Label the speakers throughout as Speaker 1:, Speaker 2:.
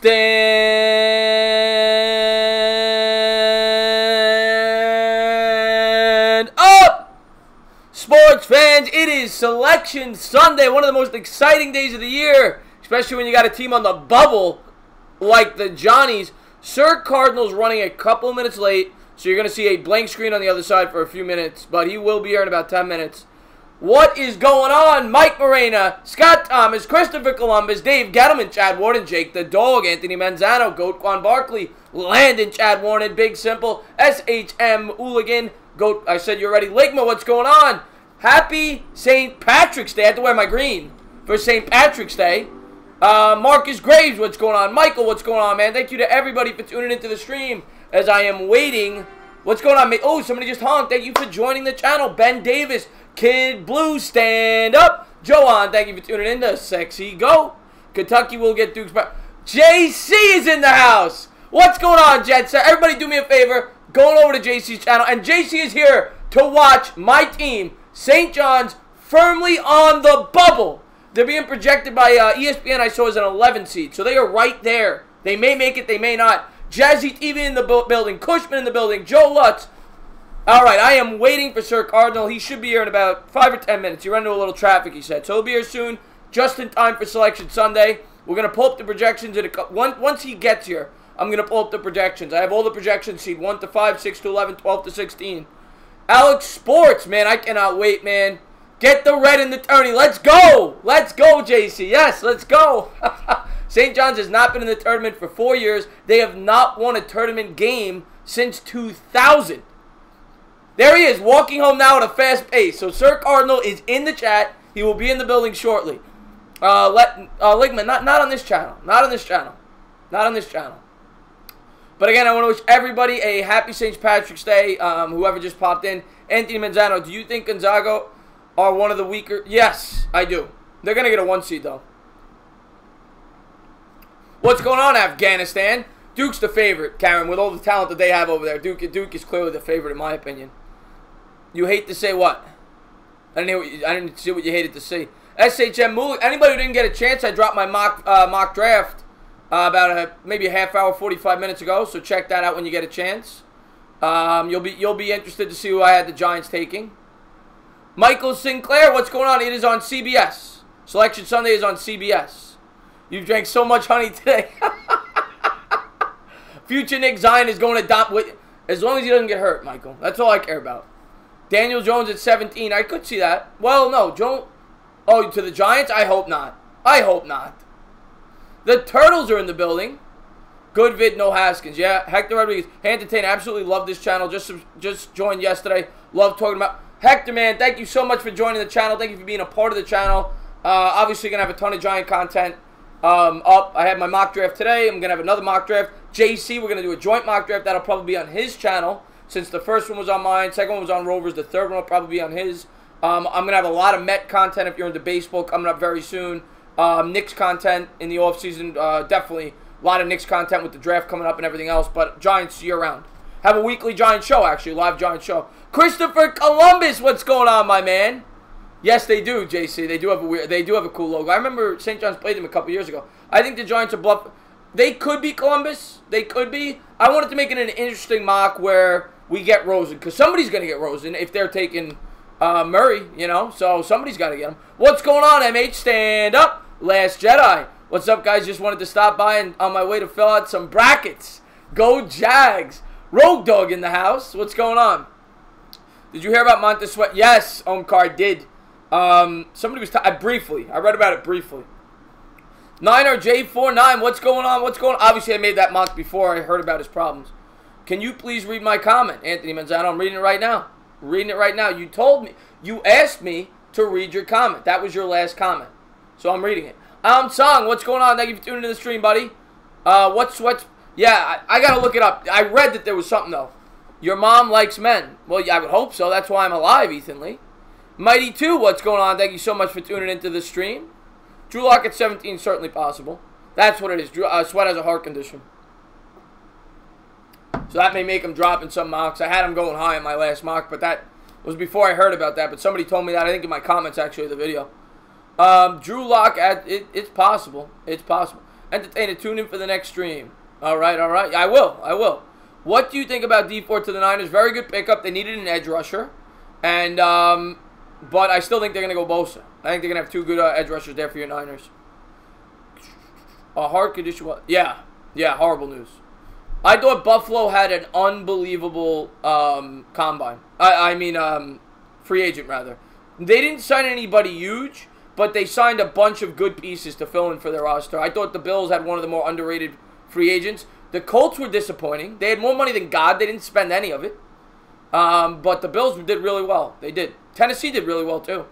Speaker 1: Stand up, sports fans. It is Selection Sunday, one of the most exciting days of the year, especially when you got a team on the bubble like the Johnnies. Sir Cardinal's running a couple of minutes late, so you're going to see a blank screen on the other side for a few minutes, but he will be here in about 10 minutes. What is going on? Mike Morena, Scott Thomas, Christopher Columbus, Dave Gettleman, Chad Warden, Jake the Dog, Anthony Manzano, Goat Quan Barkley, Landon, Chad Warden, Big Simple, SHM Hooligan, Goat, I said you're ready. Ligma, what's going on? Happy St. Patrick's Day. I have to wear my green for St. Patrick's Day. Marcus Graves, what's going on? Michael, what's going on, man? Thank you to everybody for tuning into the stream as I am waiting. What's going on? Oh, somebody just honked. Thank you for joining the channel. Ben Davis, Kid Blue, stand up. Joanne, thank you for tuning in to Sexy Go. Kentucky will get Duke's back. JC is in the house. What's going on, Jet Set? Everybody do me a favor. Going over to JC's channel. And JC is here to watch my team, St. John's, firmly on the bubble. They're being projected by ESPN, I saw, as an 11 seed. So they are right there. They may make it, they may not. Jazzy TV in the building. Cushman in the building. Joe Lutz. All right, I am waiting for Sir Cardinal. He should be here in about 5 or 10 minutes. He ran into a little traffic, he said. So he'll be here soon, just in time for Selection Sunday. We're going to pull up the projections. Once he gets here, I'm going to pull up the projections. I have all the projections, seed 1 to 5, 6 to 11, 12 to 16. Alex Sports, man, I cannot wait, man. Get the red in the tourney. Let's go. Let's go, JC. Yes, let's go. St. John's has not been in the tournament for 4 years. They have not won a tournament game since 2000. There he is, walking home now at a fast pace. So Sir Cardinal is in the chat. He will be in the building shortly. Ligman, not on this channel. Not on this channel. Not on this channel. But again, I want to wish everybody a happy St. Patrick's Day. Whoever just popped in. Anthony Manzano, do you think Gonzaga are one of the weaker? Yes, I do. They're going to get a 1 seed, though. What's going on, Afghanistan? Duke's the favorite, Karen, with all the talent that they have over there. Duke is clearly the favorite, in my opinion. You hate to say what? I didn't see what you hated to see. SHM Moolik. Anybody who didn't get a chance, I dropped my mock draft about maybe a half hour, 45 minutes ago. So check that out when you get a chance. You'll be interested to see who I had the Giants taking. Michael Sinclair, what's going on? It is on CBS. Selection Sunday is on CBS. You drank so much honey today. Future Nick Zion is going to dominate. As long as he doesn't get hurt, Michael. That's all I care about. Daniel Jones at 17. I could see that. Well, no. Oh, to the Giants? I hope not. I hope not. The Turtles are in the building. Good vid, no Haskins. Yeah, Hector Rodriguez. Entertain. Absolutely love this channel. Just joined yesterday. Love talking about Hector, man. Thank you so much for joining the channel. Thank you for being a part of the channel. Obviously, going to have a ton of Giant content up. I had my mock draft today. I'm going to have another mock draft. JC, we're going to do a joint mock draft. That'll probably be on his channel, since the first one was on mine, second one was on Rovers, the third one will probably be on his. I'm going to have a lot of Met content if you're into baseball coming up very soon. Knicks content in the offseason, definitely a lot of Knicks content with the draft coming up and everything else, but Giants year-round. Have a weekly Giant show, actually, live Giant show. Christopher Columbus, what's going on, my man? Yes, they do, JC. They do have a cool logo. I remember St. John's played them a couple years ago. I think the Giants are bluff. They could be Columbus. They could be. I wanted to make it an interesting mock where we get Rosen, because somebody's going to get Rosen if they're taking Murray, you know. So somebody's got to get him. What's going on, MH? Stand up. Last Jedi. What's up, guys? Just wanted to stop by and on my way to fill out some brackets. Go Jags. Rogue Dog in the house. What's going on? Did you hear about Montez Sweat? Yes, Omkar did. Somebody was briefly. I read about it briefly. 9RJ49, what's going on? What's going on? Obviously, I made that mock before I heard about his problems. Can you please read my comment, Anthony Manzano? I'm reading it right now. Reading it right now. You told me, you asked me to read your comment. That was your last comment. So I'm reading it. Song, what's going on? Thank you for tuning in the stream, buddy. What's, yeah, I got to look it up. I read that there was something, though. Your mom likes men. Well, yeah, I would hope so. That's why I'm alive, Ethan Lee. Mighty 2, what's going on? Thank you so much for tuning into the stream. Drew Lock at 17, certainly possible. That's what it is. Sweat has a heart condition. So that may make him drop in some mocks. I had him going high in my last mock, but that was before I heard about that. But somebody told me that, I think in my comments, actually, of the video. Drew Lock, it's possible. It's possible. Entertainer, tune in for the next stream. All right. I will. What do you think about D4 to the Niners? Very good pickup. They needed an edge rusher. And, but I still think they're going to go Bosa. I think they're going to have 2 good edge rushers there for your Niners. A heart condition. Yeah, horrible news. I thought Buffalo had an unbelievable combine. I mean, free agent, rather. They didn't sign anybody huge, but they signed a bunch of good pieces to fill in for their roster. I thought the Bills had one of the more underrated free agents. The Colts were disappointing. They had more money than God. They didn't spend any of it. But the Bills did really well. They did. Tennessee did really well, too.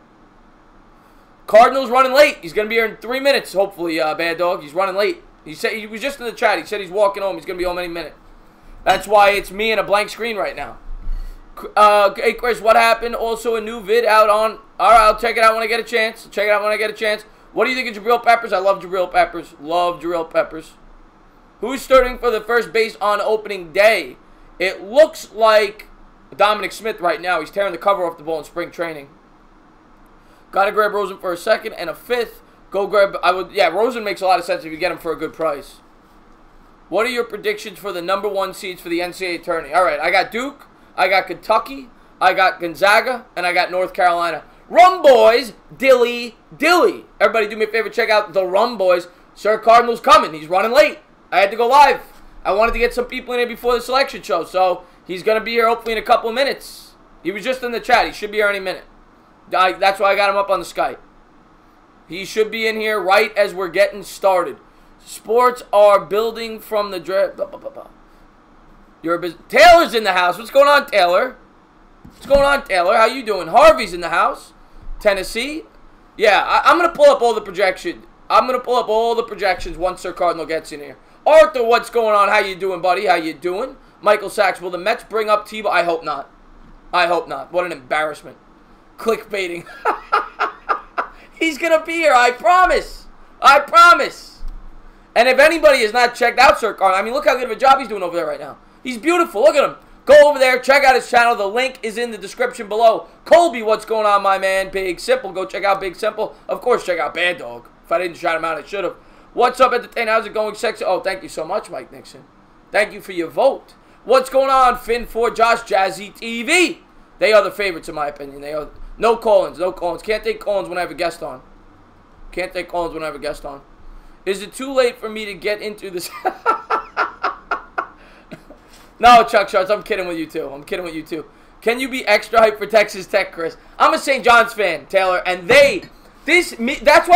Speaker 1: Cardinal's running late. He's going to be here in 3 minutes, hopefully, Bad Dog. He's running late. He said he was just in the chat. He said he's walking home. He's going to be home any minute. That's why it's me and a blank screen right now. Hey, Chris, what happened? Also, a new vid out on... All right, I'll check it out when I get a chance. What do you think of Jabril Peppers? I love Jabril Peppers. Who's starting for the first base on opening day? It looks like Dominic Smith right now. He's tearing the cover off the ball in spring training. Got to grab Rosen for a second and a fifth. Go grab... Rosen makes a lot of sense if you get him for a good price. What are your predictions for the number 1 seeds for the Ncaa tourney? All right, I got Duke, I got Kentucky, I got Gonzaga, and I got North Carolina. Rum Boys, Dilly. Everybody do me a favor, check out the Rum Boys. Sir Cardinal's coming. He's running late. I had to go live. I wanted to get some people in here before the selection show, so he's going to be here hopefully in a couple of minutes. He was just in the chat. He should be here any minute. That's why I got him up on the Skype. He should be in here right as we're getting started. Sports are building from the draft. Taylor's in the house. What's going on, Taylor? How you doing? Harvey's in the house. Tennessee. Yeah, I'm going to pull up all the projections. Once Sir Cardinal gets in here. Arthur, what's going on? How you doing, buddy? Michael Sachs, will the Mets bring up Tebow? I hope not. What an embarrassment. Clickbaiting. He's going to be here. I promise. And if anybody has not checked out Sir Cardinal, I mean, look how good of a job he's doing over there right now. He's beautiful. Look at him. Go over there. Check out his channel. The link is in the description below. Colby, what's going on, my man? Big Simple. Go check out Big Simple. Of course, check out Bad Dog. If I didn't shout him out, I should have. What's up, Entertainer? How's it going, sexy? Oh, thank you so much, Mike Nixon. Thank you for your vote. What's going on, Finn, for Josh, Jazzy TV? They are the favorites, in my opinion. They are. No call-ins. Can't take call-ins when I have a guest on. Is it too late for me to get into this? No, Chuck Shots, I'm kidding with you too. Can you be extra hyped for Texas Tech, Chris? I'm a St. John's fan, Taylor, and that's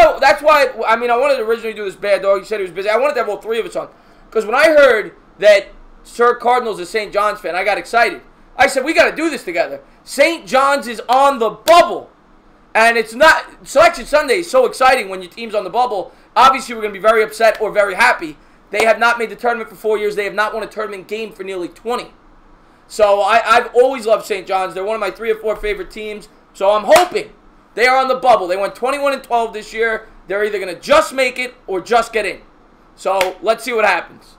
Speaker 1: why, I mean, I wanted to originally do this, Bad Dog. You said he was busy. I wanted to have all 3 of us on. Because when I heard that Sir Cardinal's a St. John's fan, I got excited. I said, we got to do this together. St. John's is on the bubble. And it's not, Selection Sunday is so exciting when your team's on the bubble. Obviously, we're going to be very upset or very happy. They have not made the tournament for 4 years. They have not won a tournament game for nearly 20. So I've always loved St. John's. They're one of my 3 or 4 favorite teams. So I'm hoping they are on the bubble. They went 21-12 this year. They're either going to just make it or just get in. So let's see what happens.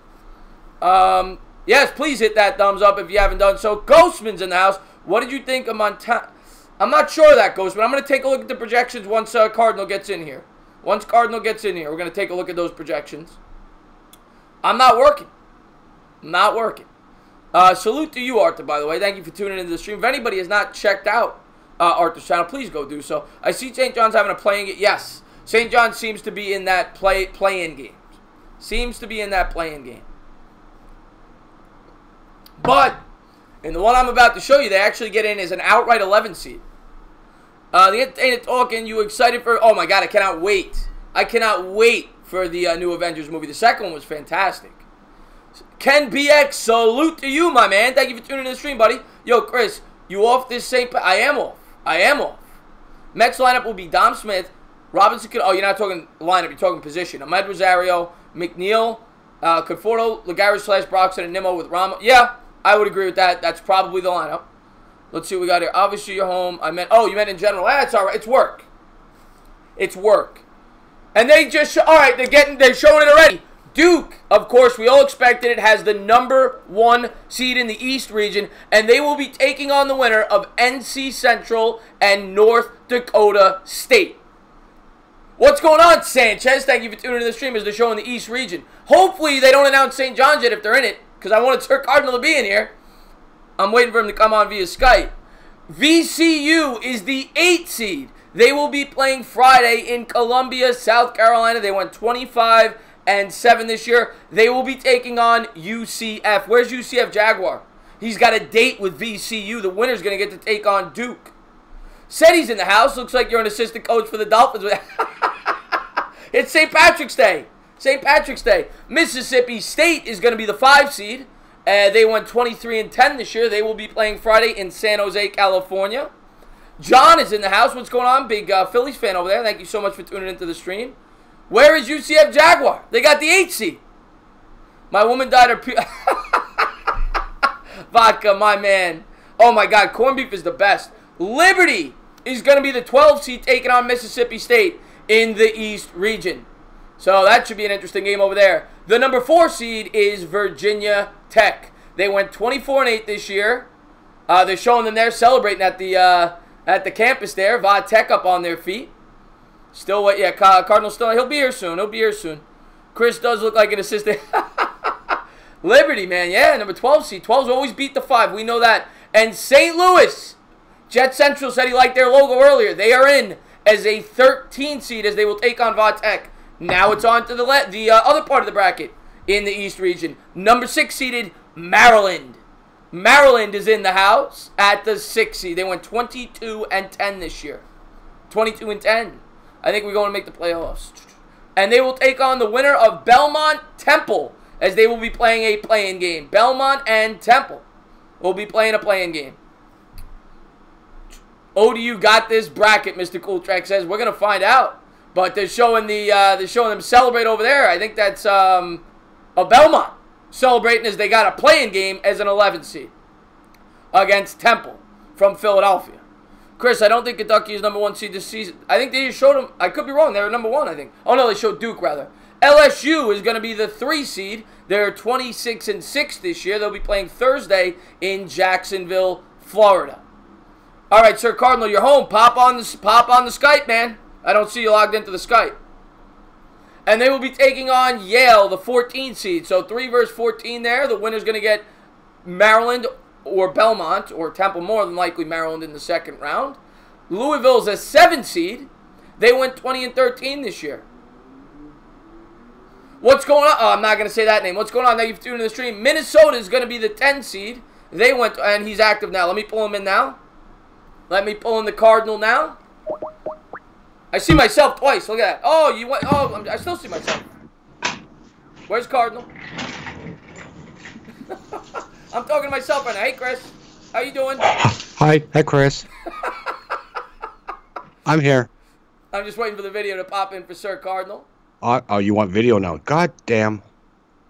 Speaker 1: Yes, please hit that thumbs up if you haven't done so. Ghostman's in the house. What did you think of Montana? I'm not sure of that, Ghostman. I'm going to take a look at the projections once Cardinal gets in here. We're going to take a look at those projections. I'm not working. Salute to you, Arthur, by the way. Thank you for tuning into the stream. If anybody has not checked out Arthur's channel, please go do so. I see St. John's having a playing game. Yes, St. John's seems to be in that play-in game. But in the one I'm about to show you, they actually get in as an outright 11 seed. The Entertainer talking. You excited for? Oh my God, I cannot wait. For the new Avengers movie. The second one was fantastic. Ken BX, salute to you, my man. Thank you for tuning in to the stream, buddy. Yo, Chris, you off this St. I am off. Mets lineup will be Dom Smith, Robinson. Oh, you're not talking lineup. You're talking position. Ahmed Rosario, McNeil, Conforto, Lagares / Broxton, and Nimmo with Ramos. Yeah, I would agree with that. That's probably the lineup. Let's see what we got here. Obviously, you're home. You meant in general. That's all right. It's work. And they just, all right, they're showing it already. Duke, of course, we all expected it, has the number 1 seed in the East region, and they will be taking on the winner of NC Central and North Dakota State. What's going on, Sanchez? Thank you for tuning in to the stream as they're showing the East region. Hopefully they don't announce St. John's yet if they're in it, because I wanted Sir Cardinal to be in here. I'm waiting for him to come on via Skype. VCU is the 8th seed. They will be playing Friday in Columbia, South Carolina. They went 25-7 this year. They will be taking on UCF. Where's UCF Jaguar? He's got a date with VCU. The winner's going to get to take on Duke. Said he's in the house. Looks like you're an assistant coach for the Dolphins. It's St. Patrick's Day. St. Patrick's Day. Mississippi State is going to be the 5 seed. They went 23-10 this year. They will be playing Friday in San Jose, California. John is in the house. What's going on? Big Phillies fan over there. Thank you so much for tuning into the stream. Where is UCF Jaguar? They got the 8th seed. My woman died of vodka, my man. Oh, my God. Corned beef is the best. Liberty is going to be the 12th seed taking on Mississippi State in the East region. So that should be an interesting game over there. The number 4 seed is Virginia Tech. They went 24-8 this year. They're showing them there celebrating at the campus there. VOD Tech up on their feet. Still what? Yeah, Cardinal still. He'll be here soon. He'll be here soon. Chris does look like an assistant. Liberty, man. Yeah, number 12 seed. 12s always beat the 5. We know that. And St. Louis. Jet Central said he liked their logo earlier. They are in as a 13 seed as they will take on VOD Tech. Now it's on to the other part of the bracket in the East region. Number 6 seeded Maryland. Maryland is in the house at the 6th seed. They went 22-10 this year. 22-10. I think we're going to make the playoffs. And they will take on the winner of Belmont Temple as they will be playing a play-in game. Belmont and Temple will be playing a play-in game. ODU got this bracket, Mr. Cool Track says. We're going to find out. But they're showing them celebrate over there. I think that's a Belmont celebrating as they got a play-in game as an 11th seed against Temple from Philadelphia. Chris, I don't think Kentucky is number 1 seed this season. I think they just showed them. I could be wrong. They were number 1, I think. Oh, no, they showed Duke, rather. LSU is going to be the 3 seed. They're 26-6 this year. They'll be playing Thursday in Jacksonville, Florida. All right, Sir Cardinal, you're home. Pop on the Skype, man. I don't see you logged into the Skype. And they will be taking on Yale, the 14th seed. So 3 versus 14 there. The winner's going to get Maryland or Belmont or Temple, more than likely Maryland in the second round. Louisville's a 7th seed. They went 20-13 this year. What's going on? Oh, I'm not going to say that name. What's going on? Now you've tuned in the stream. Minnesota is going to be the 10th seed. They went, and he's active now. Let me pull him in now. Let me pull in the Cardinal now. I see myself twice. Look at that. Oh, you went. Oh, I still see myself. Where's Cardinal? I'm talking to myself right now. Hey, Chris. How you doing?
Speaker 2: Hi. Hey, Chris. I'm here.
Speaker 1: I'm just waiting for the video to pop in for Sir Cardinal.
Speaker 2: Oh, you want video now? God damn.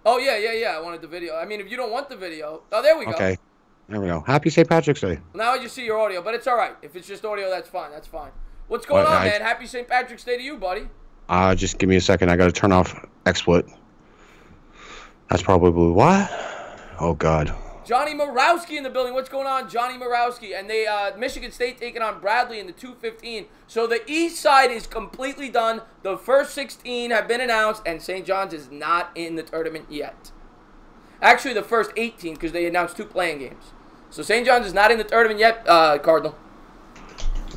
Speaker 1: Oh, yeah. I wanted the video. I mean, if you don't want the video. Oh, there we go.
Speaker 2: Okay. There we go. Happy St. Patrick's Day.
Speaker 1: Now I just see your audio, but it's all right. If it's just audio, that's fine. That's fine. What's going on, man? Happy St. Patrick's Day to you, buddy.
Speaker 2: Just give me a second. I got to turn off XSplit. That's probably what? Oh, God.
Speaker 1: Johnny Morawski in the building. What's going on, Johnny Morawski? And they, Michigan State taking on Bradley in the 2:15. So the East side is completely done. The first 16 have been announced, and St. John's is not in the tournament yet. Actually, the first 18, because they announced 2 playing games. So St. John's is not in the tournament yet, Cardinal.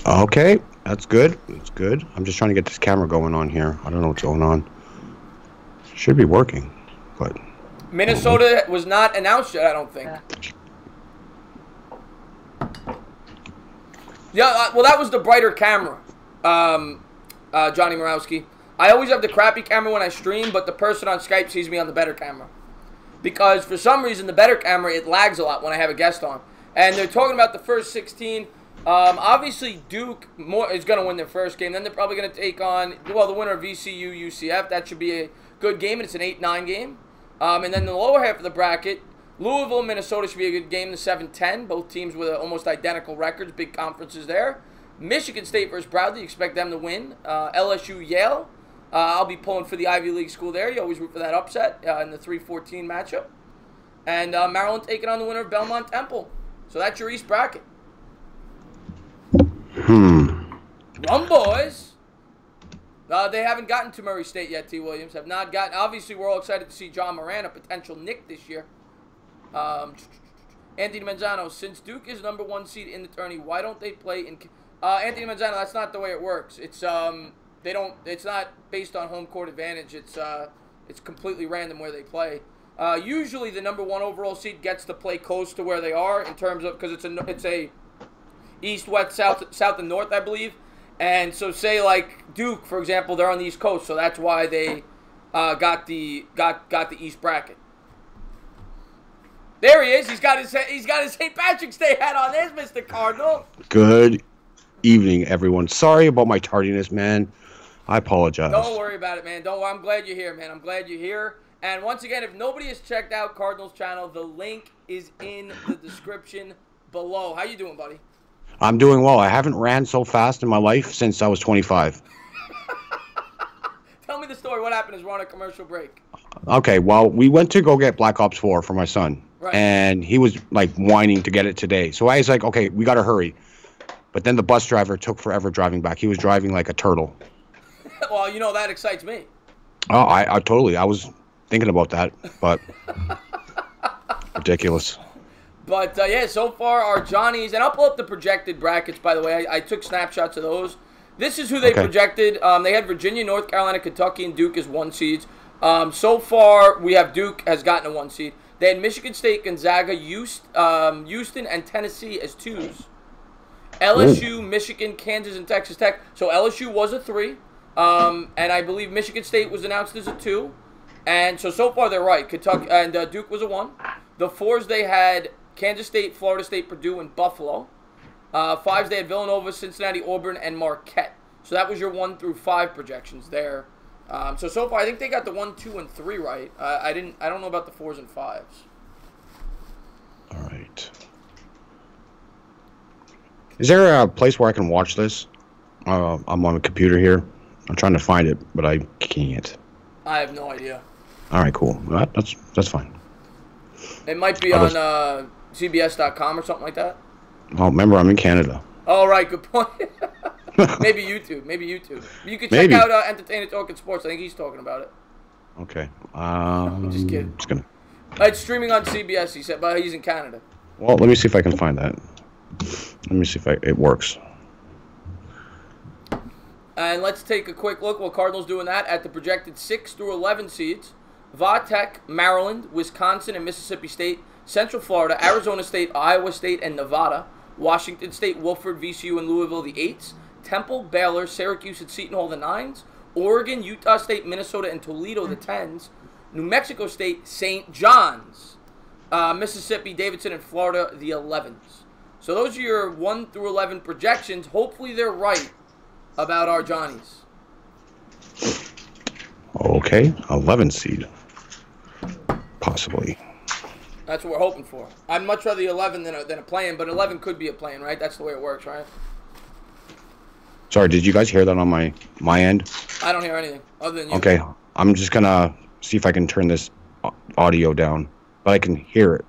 Speaker 2: Okay, that's good. That's good. I'm just trying to get this camera going on here. I don't know what's going on. Should be working, but...
Speaker 1: Minnesota was not announced yet, I don't think. Yeah, well, that was the brighter camera, Johnny Morawski. I always have the crappy camera when I stream, but the person on Skype sees me on the better camera. Because for some reason, the better camera, it lags a lot when I have a guest on. And they're talking about the first 16. Obviously, Duke is going to win their first game. Then they're probably going to take on, well, the winner of VCU, UCF. That should be a good game, and it's an 8-9 game. And then the lower half of the bracket, Louisville, Minnesota should be a good game, the 7-10. Both teams with almost identical records, big conferences there. Michigan State versus Bradley, expect them to win. LSU, Yale. I'll be pulling for the Ivy League school there. You always root for that upset in the 3-14 matchup. And Maryland taking on the winner of Belmont Temple. So that's your East bracket. Rum, boys. They haven't gotten to Murray State yet, T. Williams. Have not gotten. Obviously, we're all excited to see John Moran, a potential Nick this year. Anthony Manzano, since Duke is #1 seed in the tourney, why don't they play in... Anthony Manzano, that's not the way it works. It's they don't. It's not based on home court advantage. It's completely random where they play. Usually, the #1 overall seed gets to play close to where they are in terms of, because it's a east, west, south, and north, I believe. And so, say like Duke, for example, they're on the East Coast, so that's why they got the East bracket. There he is. He's got his St. Patrick's Day hat on. There's Mr. Cardinal.
Speaker 2: Good evening, everyone. Sorry about my tardiness, man. I apologize.
Speaker 1: Don't worry about it, man. Don't worry. I'm glad you're here, man. I'm glad you're here. And once again, if nobody has checked out Cardinal's channel, the link is in the description below. How you doing, buddy?
Speaker 2: I'm doing well. I haven't ran so fast in my life since I was 25.
Speaker 1: Tell me the story. What happened as we're on a commercial break?
Speaker 2: Okay, well, we went to go get Black Ops 4 for my son.
Speaker 1: Right.
Speaker 2: And he was, like, whining to get it today. So I was like, okay, we got to hurry. But then the bus driver took forever driving back. He was driving like a turtle.
Speaker 1: Well, you know, that excites me.
Speaker 2: Oh, I totally. I was thinking about that, but ridiculous.
Speaker 1: But, yeah, so far our Johnnies, and I'll pull up the projected brackets, by the way. I took snapshots of those. This is who they projected. They had Virginia, North Carolina, Kentucky, and Duke as 1 seeds. So far, we have Duke has gotten a 1 seed. They had Michigan State, Gonzaga, Houston, and Tennessee as 2s. LSU, Michigan, Kansas, and Texas Tech. So LSU was a 3. And I believe Michigan State was announced as a 2. And so far they're right. Kentucky and Duke was a 1. The 4s they had Kansas State, Florida State, Purdue, and Buffalo. 5s they had Villanova, Cincinnati, Auburn, and Marquette. So that was your 1 through 5 projections there. So far I think they got the 1, 2, and 3 right. I don't know about the 4s and 5s.
Speaker 2: All right. Is there a place where I can watch this? I'm on a computer here. I'm trying to find it, but I can't.
Speaker 1: I have no idea.
Speaker 2: All right, cool. That's fine.
Speaker 1: It might be on CBS.com or something like that.
Speaker 2: Oh, remember, I'm in Canada.
Speaker 1: Oh, right. Good point. Maybe YouTube. You could check out Entertainer Talking Sports. I think he's talking about it.
Speaker 2: Okay.
Speaker 1: I'm just kidding.
Speaker 2: Just gonna...
Speaker 1: It's streaming on CBS, he said, but he's in Canada.
Speaker 2: Well, let me see if I can find that. Let me see if it works.
Speaker 1: And let's take a quick look while Cardinals doing that at the projected 6 through 11 seeds. Va-Tech, Maryland, Wisconsin, and Mississippi State. Central Florida, Arizona State, Iowa State, and Nevada. Washington State, Wofford, VCU, and Louisville, the 8s. Temple, Baylor, Syracuse, and Seton Hall, the 9s. Oregon, Utah State, Minnesota, and Toledo, the 10s. New Mexico State, St. John's. Mississippi, Davidson, and Florida, the 11s. So those are your 1 through 11 projections. Hopefully they're right about our Johnnies.
Speaker 2: Okay, 11 seed. Possibly.
Speaker 1: That's what we're hoping for. I'd much rather the 11 than a play-in, but 11 could be a play-in, right? That's the way it works, right?
Speaker 2: Sorry, did you guys hear that on my end?
Speaker 1: I don't hear anything other than you.
Speaker 2: Okay, I'm just going to see if I can turn this audio down, but I can hear it.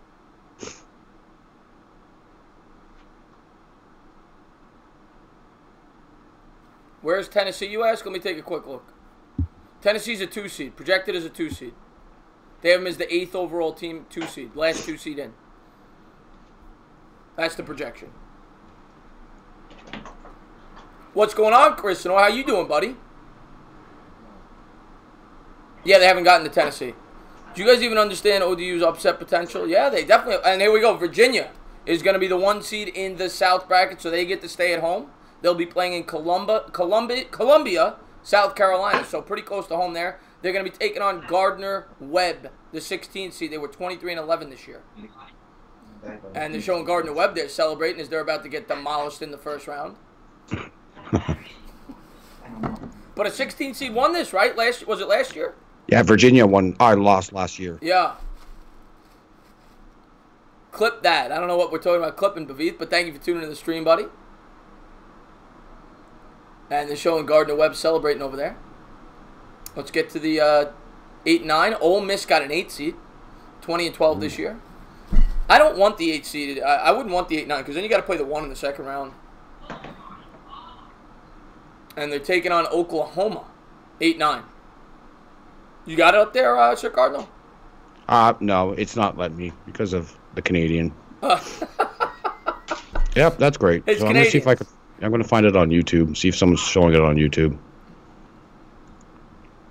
Speaker 1: Where's Tennessee, you ask? Let me take a quick look. Tennessee's a 2 seed, projected as a 2 seed. They have them as the 8th overall team, 2 seed, last 2 seed in. That's the projection. What's going on, Chris? How you doing, buddy? Yeah, they haven't gotten to Tennessee. Do you guys even understand ODU's upset potential? Yeah, they definitely. And here we go. Virginia is going to be the 1 seed in the South bracket, so they get to stay at home. They'll be playing in Columbia, South Carolina, so pretty close to home there. They're going to be taking on Gardner-Webb, the 16th seed. They were 23-11 this year. And they're showing Gardner-Webb there celebrating as they're about to get demolished in the first round. But a 16 seed won this, right? Was it last year?
Speaker 2: Yeah, Virginia won. I lost last year.
Speaker 1: Yeah. Clip that. I don't know what we're talking about clipping, Bavith, but thank you for tuning in the stream, buddy. And they're showing Gardner-Webb celebrating over there. Let's get to the 8-9. Ole Miss got an 8 seed. 20-12 this year. I don't want the 8 seed. I wouldn't want the 8-9 because then you got to play the 1 in the second round. And they're taking on Oklahoma. 8-9. You got it up there, Sir Cardinal?
Speaker 2: No, it's not letting me because of the Canadian. Yep, that's great.
Speaker 1: It's
Speaker 2: so I'm gonna see if I can. I'm gonna find it on YouTube. See if someone's showing it on YouTube.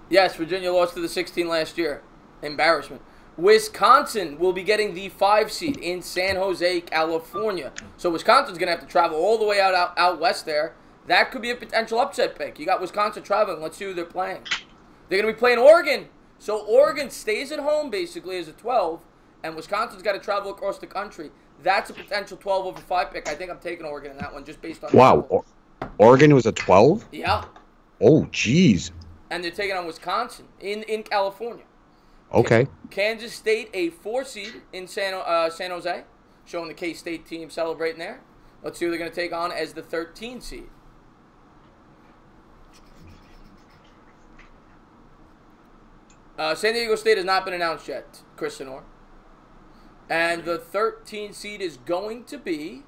Speaker 1: Yes, Virginia lost to the 16 last year. Embarrassment. Wisconsin will be getting the 5 seed in San Jose, California. So Wisconsin's going to have to travel all the way out west there. That could be a potential upset pick. You got Wisconsin traveling. Let's see who they're playing. They're going to be playing Oregon. So Oregon stays at home basically as a 12, and Wisconsin's got to travel across the country. That's a potential 12 over 5 pick. I think I'm taking Oregon in that one just based on...
Speaker 2: Wow. Oregon was a 12?
Speaker 1: Yeah.
Speaker 2: Oh, jeez.
Speaker 1: And they're taking on Wisconsin in California.
Speaker 2: Okay.
Speaker 1: Kansas State, a 4 seed in San Jose, showing the K-State team celebrating there. Let's see who they're going to take on as the 13 seed. San Diego State has not been announced yet, Chris Senor. And the 13 seed is going to be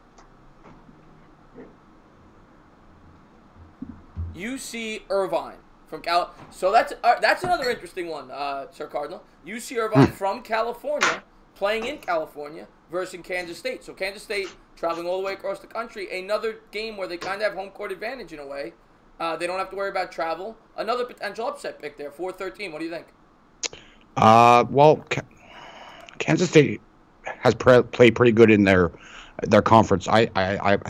Speaker 1: UC Irvine. From So that's another interesting one, Sir Cardinal. UC Irvine from California, playing in California versus Kansas State. So Kansas State traveling all the way across the country. Another game where they kind of have home court advantage in a way. They don't have to worry about travel. Another potential upset pick there, 4-13. What do you think?
Speaker 2: Well, Kansas State has played pretty good in their conference. I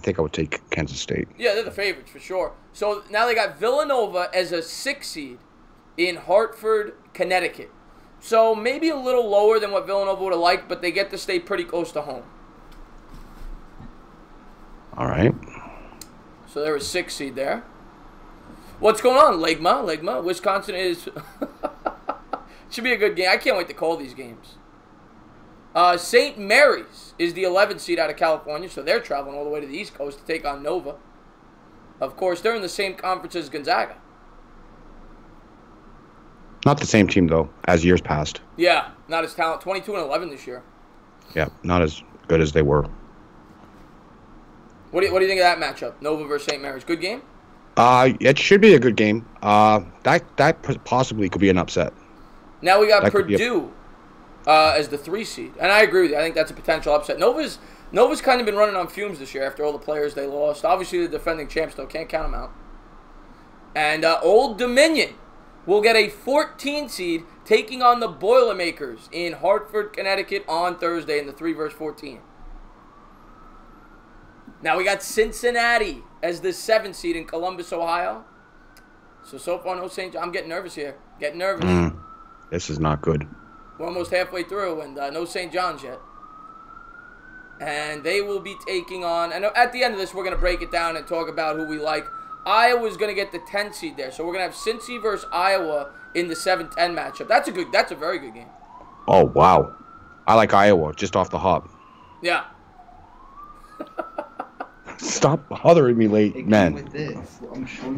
Speaker 2: think I would take Kansas State.
Speaker 1: Yeah, they're the favorites for sure. So now they got Villanova as a 6 seed in Hartford, Connecticut. So maybe a little lower than what Villanova would have liked, but they get to stay pretty close to home.
Speaker 2: All right.
Speaker 1: So they're a 6 seed there. What's going on, Ligma? Wisconsin is... Should be a good game. I can't wait to call these games. St. Mary's is the 11th seed out of California, so they're traveling all the way to the East Coast to take on Nova. Of course, they're in the same conference as Gonzaga.
Speaker 2: Not the same team, though, as years past.
Speaker 1: Yeah, not as talented. 22-11 this year.
Speaker 2: Yeah, not as good as they were.
Speaker 1: What do you think of that matchup? Nova versus St. Mary's. Good game?
Speaker 2: It should be a good game. That possibly could be an upset.
Speaker 1: Now we got Purdue as the 3 seed. And I agree with you. I think that's a potential upset. Nova's kind of been running on fumes this year after all the players they lost. Obviously, the defending champs, though, can't count them out. And Old Dominion will get a 14 seed taking on the Boilermakers in Hartford, Connecticut on Thursday in the 3 versus 14. Now we got Cincinnati as the 7 seed in Columbus, Ohio. So far, no St. John. I'm getting nervous here. Getting nervous.
Speaker 2: This is not good.
Speaker 1: We're almost halfway through, and no St. John's yet. And they will be taking on, and at the end of this, we're going to break it down and talk about who we like. Iowa's going to get the 10 seed there. So we're going to have Cincy versus Iowa in the 7-10 matchup. That's a very good game.
Speaker 2: Oh, wow. I like Iowa, just off the hop.
Speaker 1: Yeah.
Speaker 2: Stop bothering me late, man.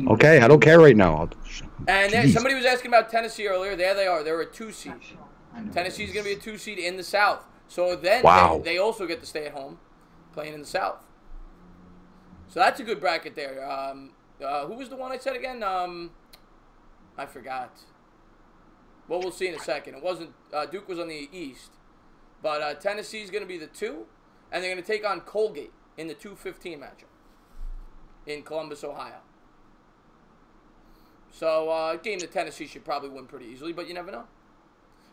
Speaker 2: Okay, I don't care right now.
Speaker 1: And somebody was asking about Tennessee earlier. There they are. They're a 2 seed. Tennessee's going to be a 2 seed in the South. So then they also get to stay at home playing in the South. So that's a good bracket there. Who was the one I said again? I forgot. Well, we'll see in a second. It wasn't Duke was on the East. But Tennessee's going to be the 2. And they're going to take on Colgate in the 2-15 matchup in Columbus, Ohio. So a game that Tennessee should probably win pretty easily, but you never know.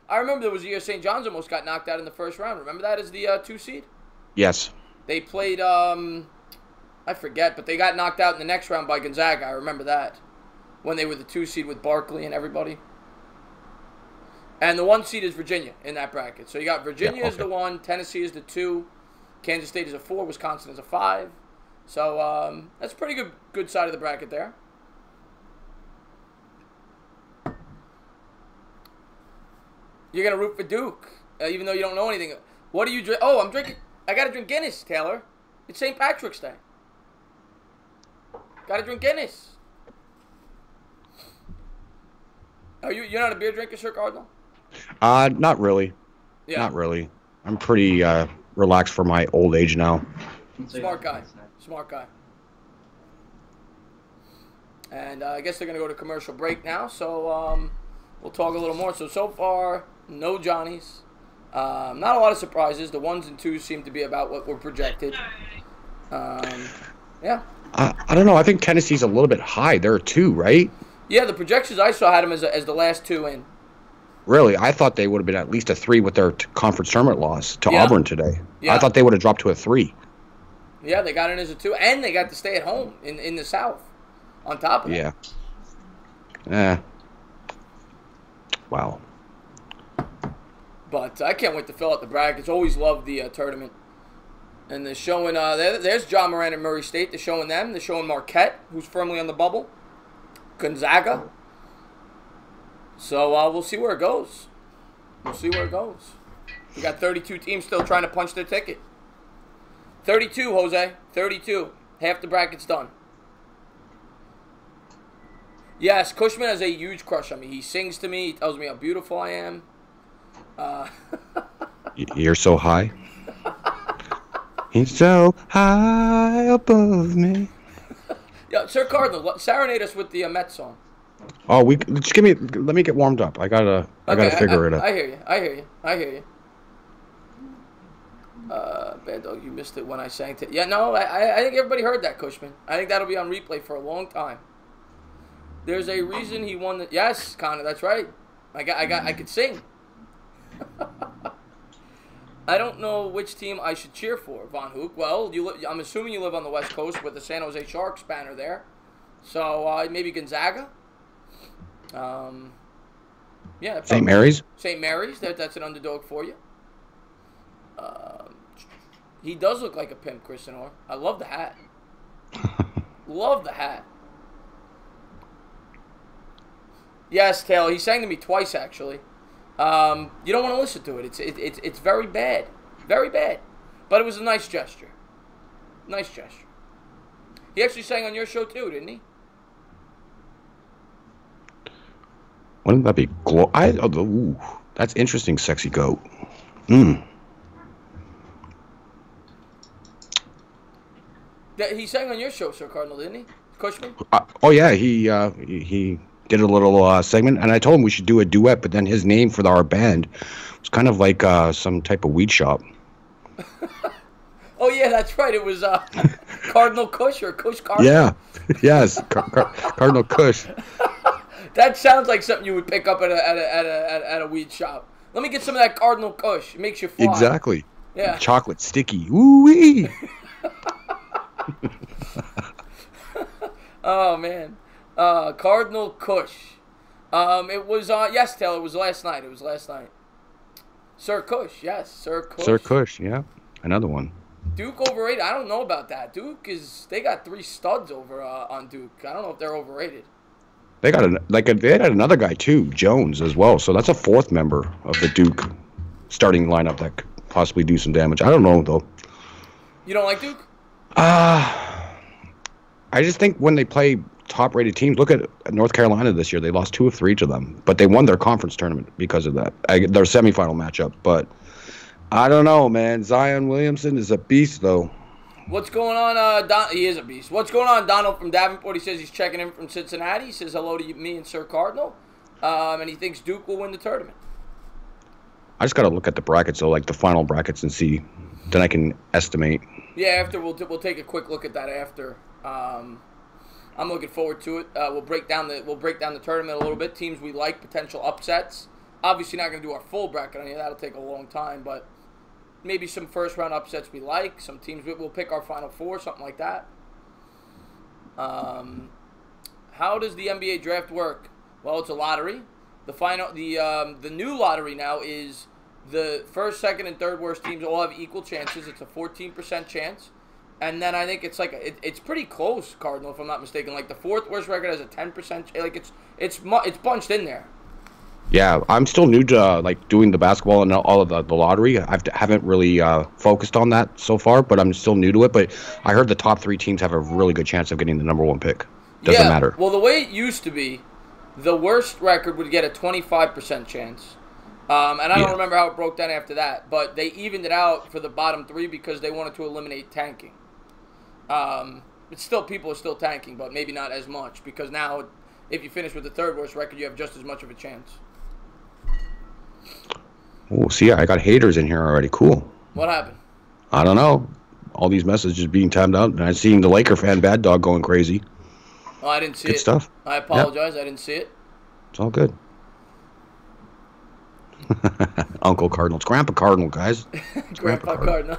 Speaker 1: I remember there was a year St. John's almost got knocked out in the first round. Remember that as the 2 seed?
Speaker 2: Yes.
Speaker 1: They played, I forget, but they got knocked out in the next round by Gonzaga. I remember that. When they were the 2 seed with Barkley and everybody. And the 1 seed is Virginia in that bracket. So you got Virginia as the 1, Tennessee is the 2, Kansas State is a 4, Wisconsin is a 5. So that's a pretty good side of the bracket there. You're going to root for Duke, even though you don't know anything. What do you drink? Oh, I'm drinking. I got to drink Guinness, Taylor. It's St. Patrick's Day. Got to drink Guinness. You're not a beer drinker, Sir Cardinal?
Speaker 2: Not really.
Speaker 1: Yeah.
Speaker 2: Not really. I'm pretty relaxed for my old age now.
Speaker 1: Smart guy. Smart guy. And I guess they're going to go to commercial break now, so we'll talk a little more. So far, no Johnnies. Not a lot of surprises. The 1s and 2s seem to be about what were projected. Yeah.
Speaker 2: I don't know. I think Tennessee's a little bit high. There are 2, right?
Speaker 1: Yeah, the projections I saw had them as the last 2 in.
Speaker 2: Really? I thought they would have been at least a 3 with their conference tournament loss to Auburn today.
Speaker 1: Yeah.
Speaker 2: I thought they would have dropped to a 3.
Speaker 1: Yeah, they got in as a 2, and they got to stay at home in the South on top of that.
Speaker 2: Yeah. Wow.
Speaker 1: But I can't wait to fill out the brackets. Always loved the tournament. And they're showing, there's John Moran and Murray State. They're showing them. They're showing Marquette, who's firmly on the bubble. Gonzaga. So we'll see where it goes. We got 32 teams still trying to punch their ticket. 32, Jose. 32. Half the bracket's done. Yes, Cushman has a huge crush on me. He sings to me. He tells me how beautiful I am.
Speaker 2: You're so high. He's so high above me.
Speaker 1: Yeah, Sir Cardinal, serenade us with the Mets song.
Speaker 2: Oh, just let me get warmed up. I gotta figure it out.
Speaker 1: I hear you. Bad Dog, you missed it when I sang it. Yeah, no, I think everybody heard that, Cushman. I think that'll be on replay for a long time. There's a reason he won the. Yes, Connor, that's right. I could sing. I don't know which team I should cheer for, Von Hook. Well, I'm assuming you live on the West Coast with the San Jose Sharks banner there. So maybe Gonzaga. Yeah.
Speaker 2: St. Mary's.
Speaker 1: St. Mary's. That's an underdog for you. He does look like a pimp, Christian. I love the hat. Love the hat. Yes, Taylor. He sang to me twice, actually. You don't want to listen to it. It's very bad. Very bad. But it was a nice gesture. Nice gesture. He actually sang on your show, too, didn't he?
Speaker 2: Wouldn't that be ooh, that's interesting, sexy goat.
Speaker 1: He sang on your show, Sir Cardinal, didn't he? Cushman?
Speaker 2: Oh yeah, he did a little segment, and I told him we should do a duet, but then his name for our band was kind of like some type of weed shop.
Speaker 1: Oh yeah, that's right. It was Cardinal Kush or Kush Cardinal.
Speaker 2: Yeah, yes, Cardinal Kush.
Speaker 1: That sounds like something you would pick up at a weed shop. Let me get some of that Cardinal Kush. It makes you fly.
Speaker 2: Exactly.
Speaker 1: Yeah.
Speaker 2: Chocolate sticky. Ooh wee.
Speaker 1: Oh man. Cardinal Kush. It was yes, Taylor. It was last night. Sir Kush, yes, Sir Kush.
Speaker 2: Sir Kush, yeah, another one.
Speaker 1: Duke overrated. I don't know about that. They got 3 studs over on Duke. I don't know if they're overrated.
Speaker 2: They had another guy too, Jones as well. So that's a 4th member of the Duke starting lineup that could possibly do some damage. I don't know though.
Speaker 1: You don't like Duke?
Speaker 2: I just think when they play top-rated teams, look at North Carolina this year. They lost 2 of 3 to them, but they won their conference tournament because of that. Their semifinal matchup. But I don't know, man. Zion Williamson is a beast, though.
Speaker 1: What's going on? He is a beast. What's going on? Donald from Davenport. He says he's checking in from Cincinnati. He says hello to me and Sir Cardinal, and he thinks Duke will win the tournament.
Speaker 2: I just got to look at the brackets, though, like the final brackets, and see. Then I can estimate.
Speaker 1: Yeah, after we'll take a quick look at that after. I'm looking forward to it. We'll break down the tournament a little bit. Teams we like, potential upsets. Obviously, not going to do our full bracket on here. That'll take a long time, but maybe some first round upsets we like. Some teams we'll pick our final 4, something like that. How does the NBA draft work? Well, it's a lottery. The new lottery now is the first, second, and third worst teams all have equal chances. It's a 14% chance. And then I think it's like it's pretty close, Cardinal, if I'm not mistaken. Like the 4th worst record has a 10%. Like it's bunched in there.
Speaker 2: Yeah, I'm still new to like doing the basketball and all of the lottery. I haven't really focused on that so far, but I'm still new to it. But I heard the top 3 teams have a really good chance of getting the number 1 pick. Doesn't matter.
Speaker 1: Well, the way it used to be, the worst record would get a 25% chance. And I don't remember how it broke down after that, but they evened it out for the bottom 3 because they wanted to eliminate tanking. It's still, people are still tanking, but maybe not as much, because now if you finish with the third worst record, you have just as much of a chance.
Speaker 2: Oh, see, I got haters in here already. Cool.
Speaker 1: What happened?
Speaker 2: I don't know. All these messages being timed out, and I seen the Laker fan Bad Dog going crazy.
Speaker 1: Oh, I didn't see it.
Speaker 2: Good stuff.
Speaker 1: I apologize. I didn't see it.
Speaker 2: It's all good. Uncle Cardinal. It's Grandpa Cardinal, guys.
Speaker 1: Grandpa Cardinal.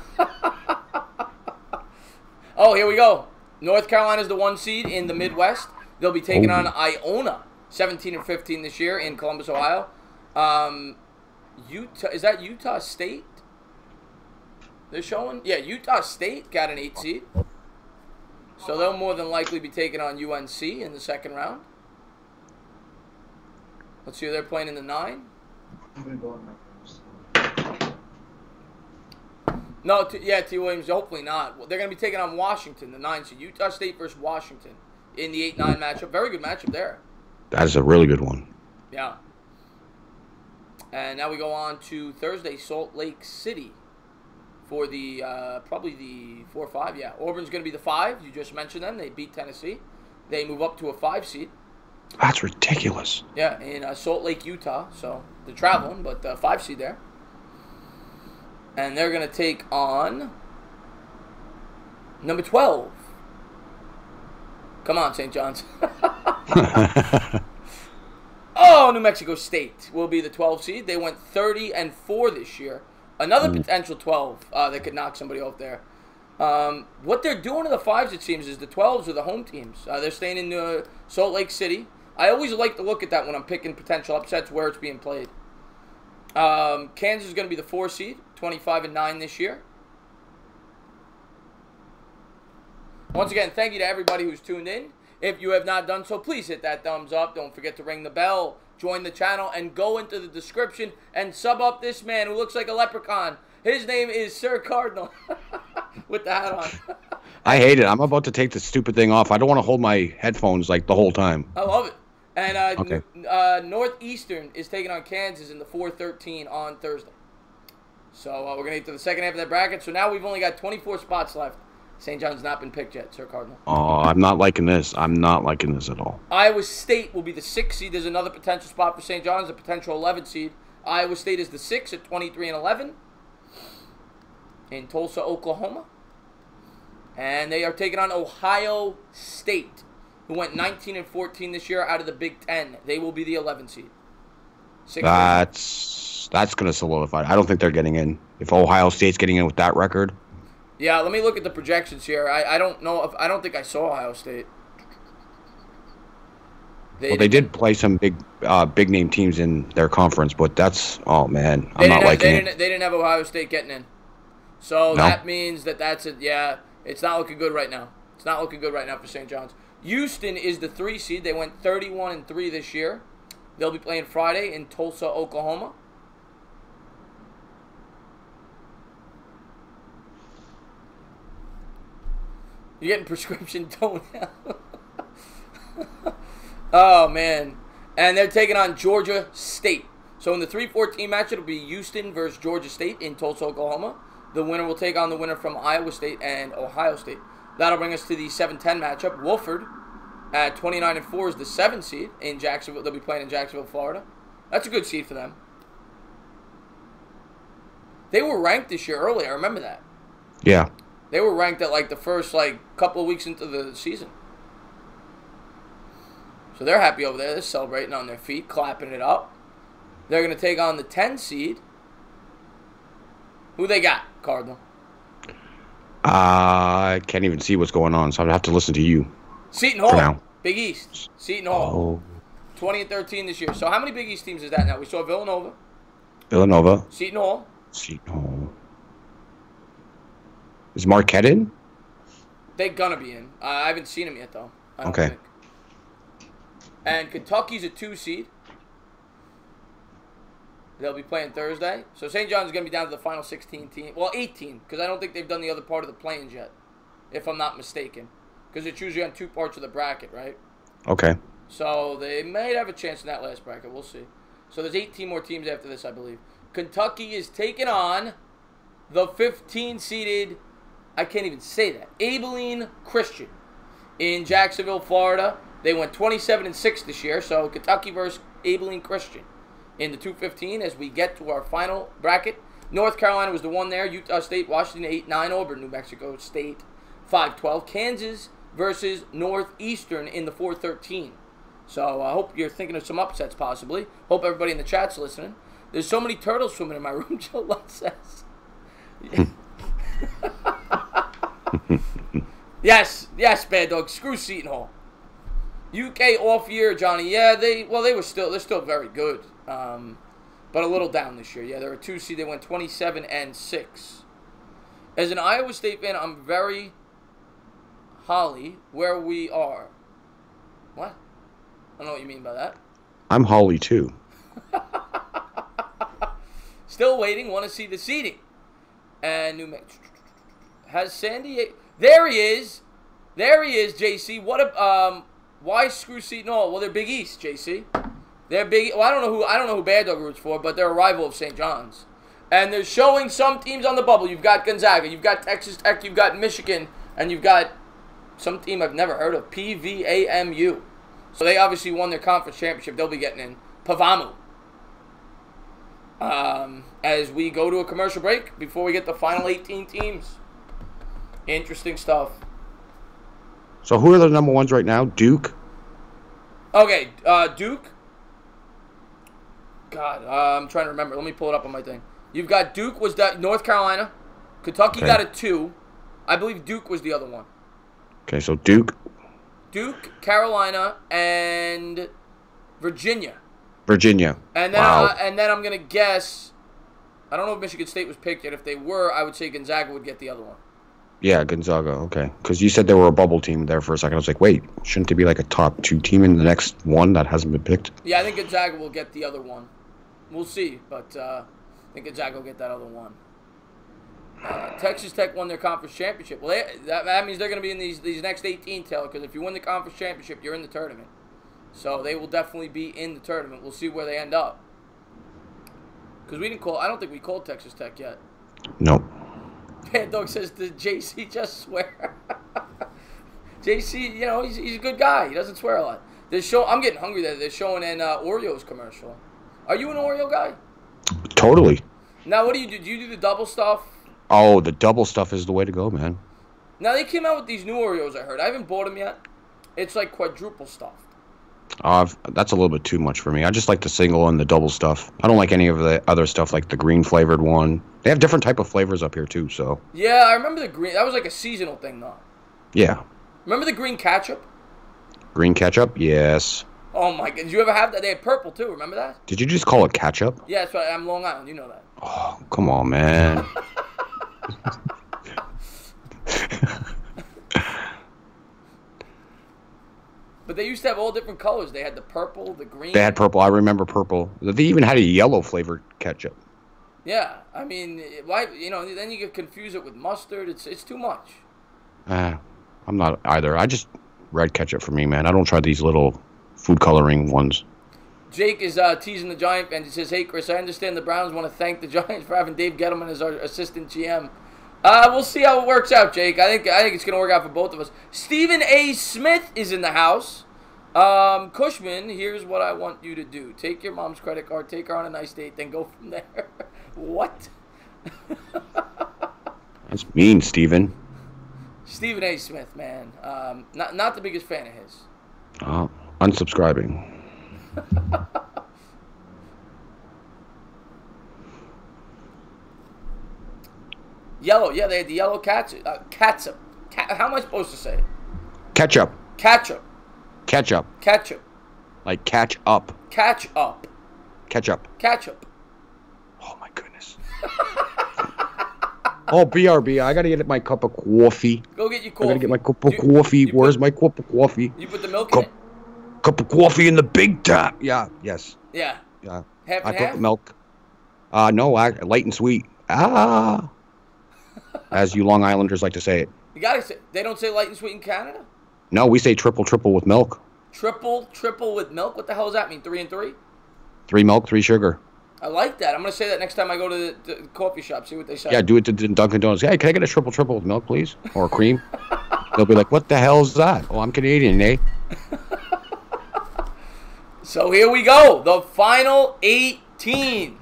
Speaker 1: Oh, here we go. North Carolina's the 1 seed in the Midwest. They'll be taking on Iona, 17 and 15 this year in Columbus, Ohio. Utah, is that Utah State? They're showing? Yeah, Utah State got an 8 seed. So they'll more than likely be taking on UNC in the second round. Let's see who they're playing in the 9.
Speaker 3: I'm going to go on my first.
Speaker 1: No, T. Williams, hopefully not. Well, they're going to be taking on Washington, the 9 seed. Utah State versus Washington in the 8-9 matchup. Very good matchup there.
Speaker 2: That's a really good one.
Speaker 1: Yeah. And now we go on to Thursday, Salt Lake City for the, probably the 4-5. Yeah, Auburn's going to be the 5. You just mentioned them. They beat Tennessee. They move up to a 5 seed.
Speaker 2: That's ridiculous.
Speaker 1: Yeah, in Salt Lake, Utah. So they're traveling, but 5 seed there. And they're going to take on number 12. Come on, St. John's. Oh, New Mexico State will be the 12 seed. They went 30-4 this year. Another potential 12 that could knock somebody off there. What they're doing to the 5s, it seems, is the 12s are the home teams. They're staying in Salt Lake City. I always like to look at that when I'm picking potential upsets where it's being played. Kansas is going to be the 4 seed, 25-9 this year. Once again, thank you to everybody who's tuned in. If you have not done so, please hit that thumbs up. Don't forget to ring the bell, join the channel, and go into the description and sub up this man who looks like a leprechaun. His name is Sir Cardinal with the hat on.
Speaker 2: I hate it. I'm about to take this stupid thing off. I don't want to hold my headphones like the whole time.
Speaker 1: I love it. And
Speaker 2: Okay.
Speaker 1: Northeastern is taking on Kansas in the 4-13 on Thursday. So we're going to get to the second half of that bracket. So now we've only got 24 spots left. St. John's not been picked yet, Sir Cardinal.
Speaker 2: Oh, I'm not liking this. I'm not liking this at all.
Speaker 1: Iowa State will be the 6th seed. There's another potential spot for St. John's, a potential 11th seed. Iowa State is the 6th at 23-11 in Tulsa, Oklahoma. And they are taking on Ohio State, who went 19-14 this year out of the Big Ten. They will be the 11th seed.
Speaker 2: That's going to solidify. I don't think they're getting in. If Ohio State's getting in with that record.
Speaker 1: Yeah, let me look at the projections here. I don't know if I don't think I saw Ohio State.
Speaker 2: They did play some big name teams in their conference, but that's I'm not liking it.
Speaker 1: They didn't have Ohio State getting in, so that means that's it. Yeah, it's not looking good right now. It's not looking good right now for St. John's. Houston is the 3 seed. They went 31-3 this year. They'll be playing Friday in Tulsa, Oklahoma. You're getting prescription toenail. Oh, man. And they're taking on Georgia State. So in the 3-14 match, it'll be Houston versus Georgia State in Tulsa, Oklahoma. The winner will take on the winner from Iowa State and Ohio State. That'll bring us to the 7-10 matchup. Wolford at 29-4 is the 7th seed in Jacksonville. They'll be playing in Jacksonville, Florida. That's a good seed for them. They were ranked this year early. I remember that.
Speaker 2: Yeah.
Speaker 1: They were ranked at the first couple of weeks into the season. So they're happy over there. They're celebrating on their feet, clapping it up. They're going to take on the 10 seed. Who they got, Cardinal?
Speaker 2: I can't even see what's going on, so I'd have to listen to you.
Speaker 1: Seton Hall.
Speaker 2: For now.
Speaker 1: Big East. Seton Hall. 20-13 this year. So how many Big East teams is that now? We saw Villanova. Seton Hall.
Speaker 2: Is Marquette in?
Speaker 1: They're going to be in. I haven't seen them yet, though. I don't
Speaker 2: Okay.
Speaker 1: think. And Kentucky's a 2 seed. They'll be playing Thursday. So St. John's is going to be down to the final 16 team. Well, 18, because I don't think they've done the other part of the play-ins yet, if I'm not mistaken. Because it's usually on 2 parts of the bracket, right?
Speaker 2: Okay.
Speaker 1: So they might have a chance in that last bracket. We'll see. So there's 18 more teams after this, I believe. Kentucky is taking on the 15-seeded, I can't even say that, Abilene Christian. In Jacksonville, Florida, they went 27-6 this year. So Kentucky versus Abilene Christian in the 215 as we get to our final bracket. North Carolina was the one there. Utah State, Washington 8-9. Auburn, New Mexico State 5-12. Kansas versus Northeastern in the 413. So I hope you're thinking of some upsets possibly. Hope everybody in the chat's listening. There's so many turtles swimming in my room, Joe Lund says. Yes, Bad Dog. Screw Seton Hall. UK off year, Johnny. Yeah, they're still very good. But a little down this year. Yeah, they're a 2 seed. They went 27-6. As an Iowa State fan, I'm very Holly where we are. What? I don't know what you mean by that.
Speaker 2: I'm Holly too.
Speaker 1: Still waiting. Want to see the seeding. And New Mexico has San Diego. There he is. JC. Why screw Seton Hall? Well, they're Big East, JC. They're big. Well, I don't know who Bad Dog roots for, but they're a rival of St. John's. And they're showing some teams on the bubble. You've got Gonzaga, you've got Texas Tech, you've got Michigan, and you've got some team I've never heard of, PVAMU. So they obviously won their conference championship. They'll be getting in. Pavamu. As we go to a commercial break before we get the final 18 teams. Interesting stuff.
Speaker 2: So who are the number ones right now? Duke?
Speaker 1: Okay, Duke. God, I'm trying to remember. Let me pull it up on my thing. You've got Duke was that North Carolina. Kentucky got a 2. I believe Duke was the other one.
Speaker 2: Okay, so Duke,
Speaker 1: Carolina, and Virginia. And then and then I'm gonna guess. I don't know if Michigan State was picked yet. If they were, I would say Gonzaga would get the other one.
Speaker 2: Yeah, Gonzaga. Okay, because you said they were a bubble team there for a second. I was like, wait, shouldn't there be like a top 2 team in the next one that hasn't been picked?
Speaker 1: Yeah, I think Gonzaga will get the other one. We'll see, but I think Gonzaga will get that other one. Texas Tech won their conference championship. Well, that means they're going to be in these next 18, Taylor, because if you win the conference championship, you're in the tournament. So they will definitely be in the tournament. We'll see where they end up. Because I don't think we called Texas Tech yet.
Speaker 2: Nope.
Speaker 1: Bad Dog says, did JC just swear? JC, he's a good guy. He doesn't swear a lot. I'm getting hungry there. They're showing an Oreos commercial. Are you an Oreo guy?
Speaker 2: Totally.
Speaker 1: Now, what do you do? Do you do the double stuff?
Speaker 2: Oh, the double stuff is the way to go, man.
Speaker 1: Now, they came out with these new Oreos, I heard. I haven't bought them yet. It's like quadruple stuffed.
Speaker 2: That's a little bit too much for me. I just like the single and the double stuff. I don't like any of the other stuff, like the green flavored one. They have different type of flavors up here, too, so. Yeah,
Speaker 1: I remember the green. That was like a seasonal thing, though.
Speaker 2: Yeah.
Speaker 1: Remember the green ketchup?
Speaker 2: Green ketchup? Yes.
Speaker 1: Oh, my God. Did you ever have that? They had purple, too. Remember that?
Speaker 2: Did you just call it ketchup?
Speaker 1: Yeah, that's right. I'm Long Island. You know that.
Speaker 2: Oh, come on, man.
Speaker 1: But they used to have all different colors. They had the purple, the green.
Speaker 2: They had purple. I remember purple. They even had a yellow flavored ketchup.
Speaker 1: Yeah. I mean, why? Then you get confuse it with mustard. It's too much.
Speaker 2: I'm not either. I just red ketchup for me, man. I don't try these little food coloring ones.
Speaker 1: Jake is teasing the Giant fans. He says, hey, Chris, I understand the Browns want to thank the Giants for having Dave Gettleman as our assistant GM. We'll see how it works out, Jake. I think it's going to work out for both of us. Stephen A. Smith is in the house. Cushman, here's what I want you to do. Take your mom's credit card, take her on a nice date, then go from there. What?
Speaker 2: That's mean, Stephen.
Speaker 1: Stephen A. Smith, man. Not the biggest fan of his.
Speaker 2: Unsubscribing.
Speaker 1: Yellow, yeah, they had the yellow catsup. How am I supposed to say it?
Speaker 2: Ketchup.
Speaker 1: Ketchup.
Speaker 2: Ketchup.
Speaker 1: Ketchup.
Speaker 2: Like catch up.
Speaker 1: Catch up.
Speaker 2: Ketchup.
Speaker 1: Ketchup.
Speaker 2: Oh my goodness. Oh, BRB, I gotta get my cup of coffee.
Speaker 1: Go get your coffee.
Speaker 2: I gotta get my cup of coffee. Where's my cup of coffee?
Speaker 1: You put the milk in it?
Speaker 2: Cup of coffee in the big tap. Yeah, yes.
Speaker 1: Yeah.
Speaker 2: Yeah.
Speaker 1: Half and
Speaker 2: I
Speaker 1: half?
Speaker 2: put the milk. No, light and sweet. As you Long Islanders like to say it.
Speaker 1: You gotta say, they don't say light and sweet in Canada?
Speaker 2: No, we say triple with milk.
Speaker 1: Triple with milk? What the hell does that mean? 3 and 3?
Speaker 2: 3 milk, 3 sugar.
Speaker 1: I like that. I'm going to say that next time I go to the coffee shop, see what they say.
Speaker 2: Yeah, do it to Dunkin' Donuts. Hey, can I get a triple with milk, please? Or cream? They'll be like, what the hell's that? Oh, I'm Canadian, eh?
Speaker 1: So here we go. The final 18.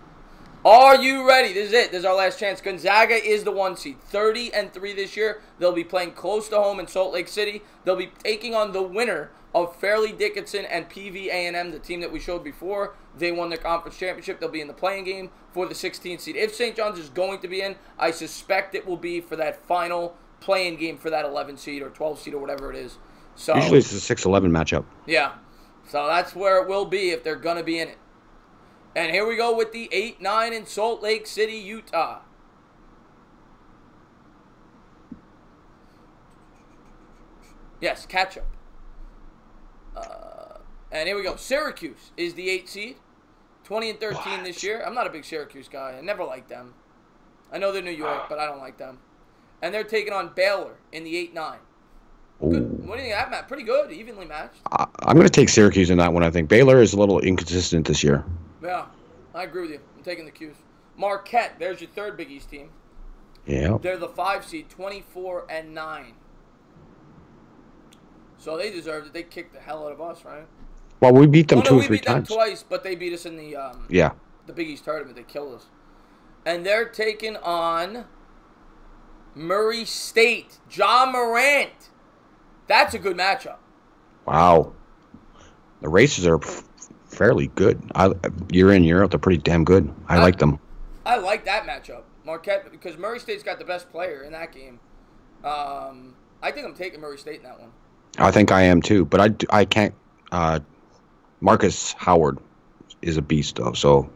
Speaker 1: Are you ready? This is it. This is our last chance. Gonzaga is the 1 seed. 30-3 this year. They'll be playing close to home in Salt Lake City. They'll be taking on the winner of Fairleigh Dickinson and PV-A&M, the team that we showed before. They won their conference championship. They'll be in the playing game for the 16th seed. If St. John's is going to be in, I suspect it will be for that final playing game for that 11 seed or 12 seed or whatever it is. So
Speaker 2: usually it's a 6-11 matchup.
Speaker 1: yeah. So that's where it will be if they're going to be in it. And here we go with the 8-9 in Salt Lake City, Utah. Yes, catch up. And here we go. Syracuse is the 8 seed. 20-13 this year. I'm not a big Syracuse guy. I never liked them. I know they're New York, but I don't like them. And they're taking on Baylor in the 8-9. Good. What do you think of that, Matt? Pretty good. Evenly matched.
Speaker 2: I'm going to take Syracuse in that one, I think. Baylor is a little inconsistent this year.
Speaker 1: Yeah, I agree with you. I'm taking the Qs. Marquette, there's your third Big East team.
Speaker 2: Yeah.
Speaker 1: They're the 5 seed, 24-9. So they deserved it. They kicked the hell out of us, right?
Speaker 2: Well, we beat them 2 or 3 times.
Speaker 1: We beat them twice, but they beat us in the the Big East tournament. They killed us. And they're taking on Murray State. Ja Morant. That's a good matchup.
Speaker 2: Wow. The races are fairly good. Year in, year out, they're pretty damn good. I like them.
Speaker 1: I like that matchup. Marquette, because Murray State's got the best player in that game. I think I'm taking Murray State in that one.
Speaker 2: I think I am too, but I can't. Marcus Howard is a beast, though, so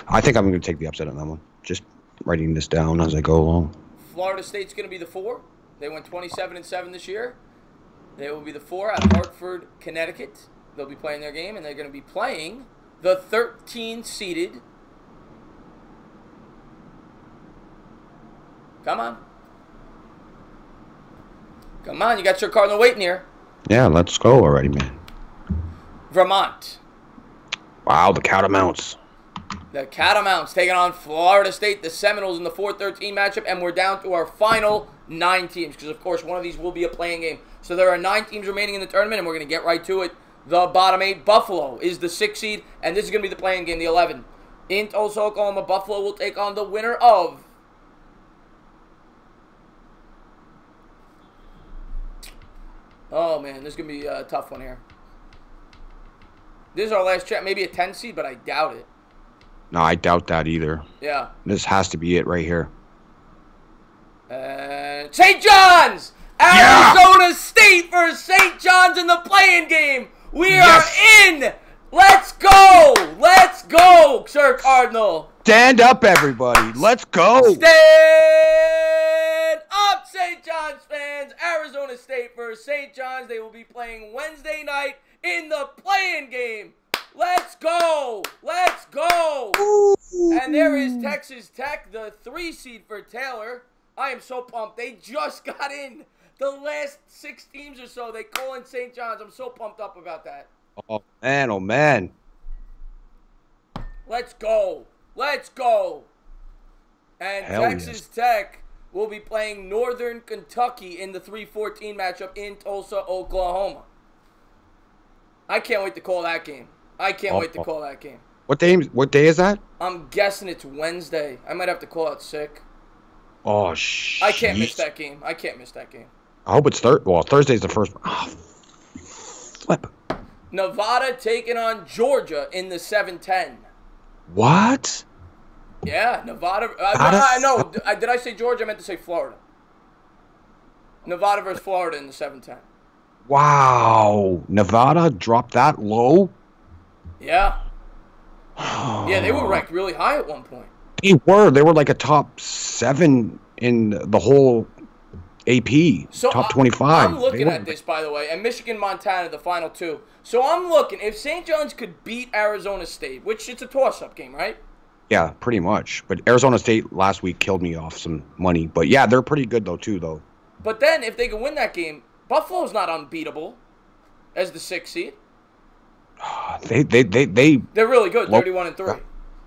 Speaker 2: I think I'm going to take the upset on that one. Just writing this down as I go along.
Speaker 1: Florida State's going to be the 4. They went 27-7 this year. They will be the 4 at Hartford, Connecticut. They'll be playing their game, and they're going to be playing the 13-seeded. Come on. Come on, you got your Cardinal waiting here.
Speaker 2: Yeah, let's go already, man.
Speaker 1: Vermont.
Speaker 2: Wow, the Catamounts.
Speaker 1: The Catamounts taking on Florida State, the Seminoles in the 4-13 matchup, and we're down to our final 9 teams because, of course, one of these will be a playing game. So there are 9 teams remaining in the tournament, and we're going to get right to it. The bottom 8, Buffalo is the 6 seed, and this is going to be the playing game, the 11. In Tulsa, Oklahoma, Buffalo will take on the winner of... Oh, man, this is going to be a tough one here. This is our last chat, maybe a 10 seed, but I doubt it.
Speaker 2: No, I doubt that either.
Speaker 1: Yeah.
Speaker 2: This has to be it right here.
Speaker 1: St. John's! Arizona State versus St. John's in the playing game. We are in. Let's go. Let's go, Sir Cardinal.
Speaker 2: Stand up, everybody. Let's go.
Speaker 1: Stand up, St. John's fans. Arizona State versus St. John's. They will be playing Wednesday night in the playing game. Let's go. Let's go. Ooh. And there is Texas Tech, the 3 seed for Taylor. I am so pumped. They just got in. The last 6 teams or so, they call in St. John's. I'm so pumped up about that.
Speaker 2: Oh, man. Oh, man.
Speaker 1: Let's go. Let's go. And
Speaker 2: Hell
Speaker 1: Texas Tech will be playing Northern Kentucky in the 3-14 matchup in Tulsa, Oklahoma. I can't wait to call that game. I can't wait to call that game.
Speaker 2: What day is that?
Speaker 1: I'm guessing it's Wednesday. I might have to call out sick.
Speaker 2: Oh, shit.
Speaker 1: I can't miss that game. I can't miss that game.
Speaker 2: I hope it's Thursday's the first. Oh, flip.
Speaker 1: Nevada taking on Georgia in the 7-10.
Speaker 2: What?
Speaker 1: Yeah, Nevada. No, did I say Georgia? I meant to say Florida. Nevada versus Florida in the 7-10.
Speaker 2: Wow. Nevada dropped that low?
Speaker 1: Yeah. Yeah, they were ranked really high at one point.
Speaker 2: They were like a top 7 in the whole AP, so top 25.
Speaker 1: I'm looking at this, by the way, and Michigan, Montana, the final 2. So I'm looking, if St. John's could beat Arizona State, which it's a toss-up game, right?
Speaker 2: Yeah, pretty much. But Arizona State last week killed me off some money. But yeah, they're pretty good though.
Speaker 1: But then if they can win that game, Buffalo's not unbeatable as the 6th seed.
Speaker 2: They're
Speaker 1: really good, 31-3.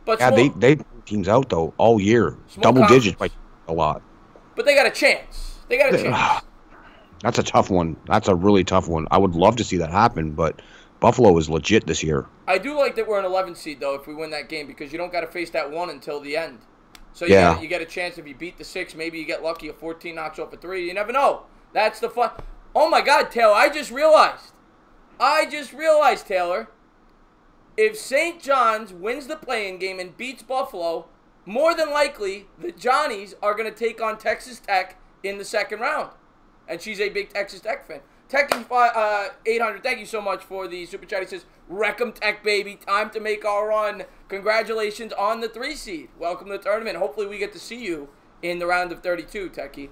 Speaker 1: But
Speaker 2: yeah, they teams out though all year, double digits by a lot.
Speaker 1: But they got a chance.
Speaker 2: That's a tough one. That's a really tough one. I would love to see that happen, but Buffalo is legit this year.
Speaker 1: I do like that we're an 11 seed, though, if we win that game, because you don't got to face that 1 until the end. So you get a chance if you beat the 6, maybe you get lucky, a 14 knocks off a 3. You never know. That's the fun. Oh, my God, Taylor, I just realized, Taylor, if St. John's wins the play-in game and beats Buffalo, more than likely the Johnnies are going to take on Texas Tech in the second round. And she's a big Texas Tech fan. Techie 800, thank you so much for the super chat. He says, Wreck'em Tech, baby. Time to make our run. Congratulations on the 3 seed. Welcome to the tournament. Hopefully we get to see you in the round of 32, Techie.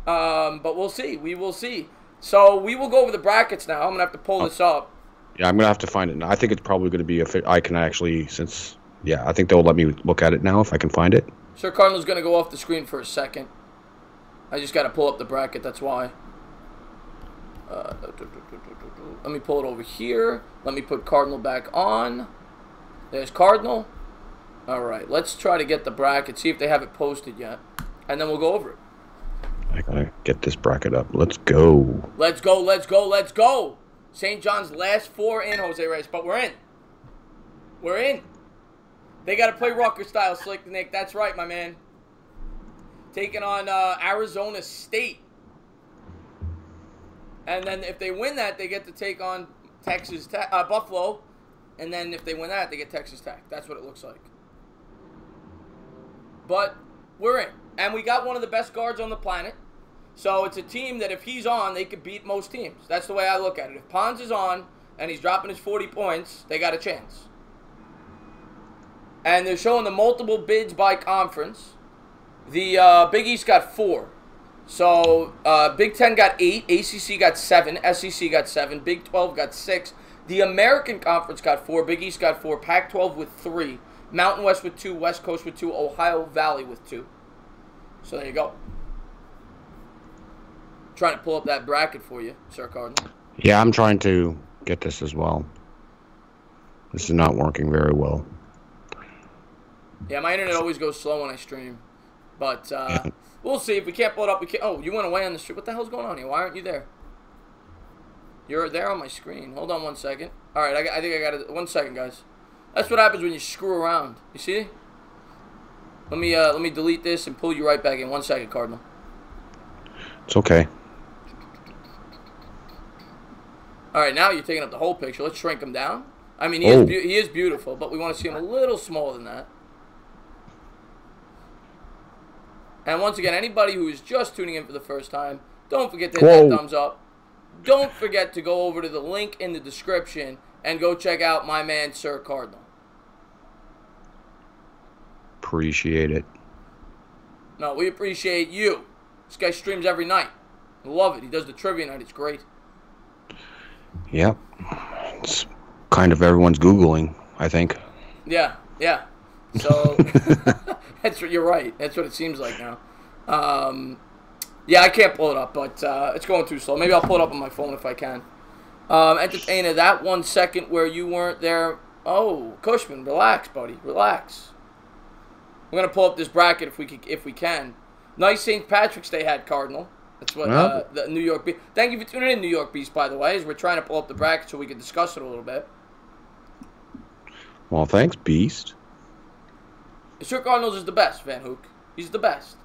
Speaker 1: But we'll see. We will see. So we will go over the brackets now. I'm going to have to pull this up.
Speaker 2: Yeah, I'm going to have to find it now. I think it's probably going to be I can actually, I think they'll let me look at it now if I can find it.
Speaker 1: Sir Cardinal's going to go off the screen for a second. I just got to pull up the bracket, that's why. Let me pull it over here. Let me put Cardinal back on. There's Cardinal. Alright, let's try to get the bracket, see if they have it posted yet. And then we'll go over it.
Speaker 2: I gotta get this bracket up. Let's go.
Speaker 1: Let's go, let's go, let's go. St. John's last 4 in, Jose Reyes, but we're in. We're in. They got to play Rucker style, Slick Nick. That's right, my man. Taking on Arizona State. And then if they win that, they get to take on Buffalo. And then if they win that, they get Texas Tech. That's what it looks like. But we're in. And we got one of the best guards on the planet. So it's a team that if he's on, they could beat most teams. That's the way I look at it. If Pons is on and he's dropping his 40 points, they got a chance. And they're showing the multiple bids by conference. The Big East got 4. So Big 10 got 8, ACC got 7, SEC got 7, Big 12 got 6. The American Conference got 4, Big East got 4, Pac-12 with 3, Mountain West with 2, West Coast with 2, Ohio Valley with 2. So there you go. Trying to pull up that bracket for you, Sir Cardinal.
Speaker 2: Yeah, I'm trying to get this as well. This is not working very well.
Speaker 1: Yeah, my internet always goes slow when I stream. But we'll see. If we can't pull it up, we can't. Oh, you went away on the street. What the hell's going on here? Why aren't you there? You're there on my screen. Hold on 1 second. All right, I think I got it. 1 second, guys. That's what happens when you screw around. You see? Let me delete this and pull you right back in. 1 second, Cardinal.
Speaker 2: It's okay.
Speaker 1: All right, now you're taking up the whole picture. Let's shrink him down. I mean, he is beautiful, but we want to see him a little smaller than that. And once again, anybody who is just tuning in for the first time, don't forget to hit that thumbs up. Don't forget to go over to the link in the description and go check out my man, Sir Cardinal.
Speaker 2: Appreciate it.
Speaker 1: No, we appreciate you. This guy streams every night. I love it. He does the trivia night. It's great.
Speaker 2: Yep. It's kind of everyone's Googling, I think.
Speaker 1: Yeah, yeah. So, you're right. That's what it seems like now. Yeah, I can't pull it up, but it's going too slow. Maybe I'll pull it up on my phone if I can. Entertainer, that 1 second where you weren't there. Oh, Cushman, relax, buddy. Relax. We're going to pull up this bracket if we can. Nice St. Patrick's Day hat, Cardinal. That's what the New York Beast. Thank you for tuning in, New York Beast, by the way, as we're trying to pull up the bracket so we can discuss it a little bit.
Speaker 2: Well, thanks, Beast.
Speaker 1: Sir Cardinals is the best, Van Hook. He's the best.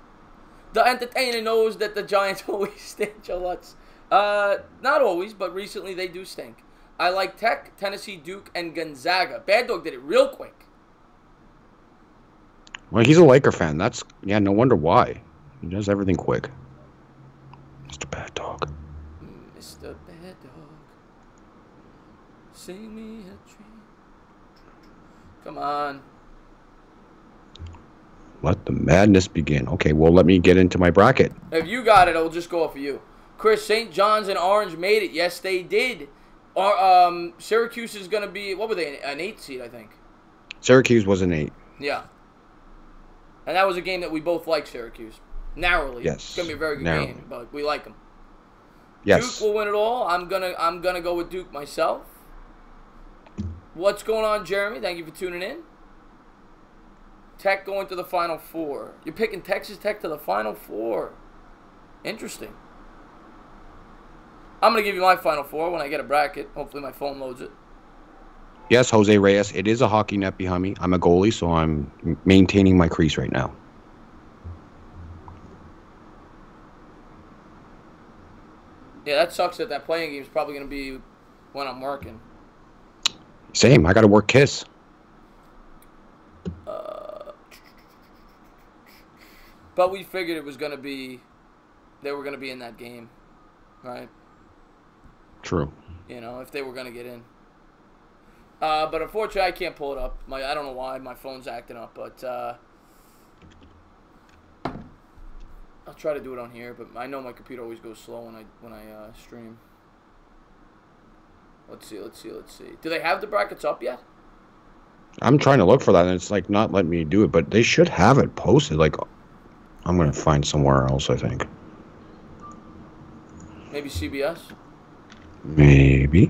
Speaker 1: The entertainer knows that the Giants always stink, Joe Lutz. Not always, but recently they do stink. I like Tech, Tennessee, Duke, and Gonzaga. Bad Dog did it real quick.
Speaker 2: Well, he's a Laker fan. No wonder why. He does everything quick. Mr. Bad Dog.
Speaker 1: Mr. Bad Dog. Sing me a dream. Come on.
Speaker 2: Let the madness begin. Okay, well, let me get into my bracket.
Speaker 1: If you got it, I'll just go off of you. Chris, St. John's and Orange made it. Yes, they did. Syracuse is going to be, what were they, an 8 seed, I think.
Speaker 2: Syracuse was an 8.
Speaker 1: Yeah. And that was a game that we both liked, Syracuse. Narrowly.
Speaker 2: Yes.
Speaker 1: It's going to be a very good game, but we like them.
Speaker 2: Yes.
Speaker 1: Duke will win it all. I'm gonna go with Duke myself. What's going on, Jeremy? Thank you for tuning in. Tech going to the Final Four. You're picking Texas Tech to the Final Four. Interesting. I'm going to give you my Final Four when I get a bracket. Hopefully my phone loads it.
Speaker 2: Yes, Jose Reyes. It is a hockey net behind me. I'm a goalie, so I'm maintaining my crease right now.
Speaker 1: Yeah, that sucks that playing game is probably going to be when I'm working.
Speaker 2: Same. I got to work Kiss.
Speaker 1: But we figured it was going to be, they were going to be in that game, right?
Speaker 2: True.
Speaker 1: You know, if they were going to get in. But unfortunately, I can't pull it up. I don't know why my phone's acting up, but I'll try to do it on here. But I know my computer always goes slow when I stream. Let's see. Do they have the brackets up yet?
Speaker 2: I'm trying to look for that, and it's like not letting me do it. But they should have it posted. Like, I'm gonna find somewhere else, I think.
Speaker 1: Maybe CBS.
Speaker 2: Maybe.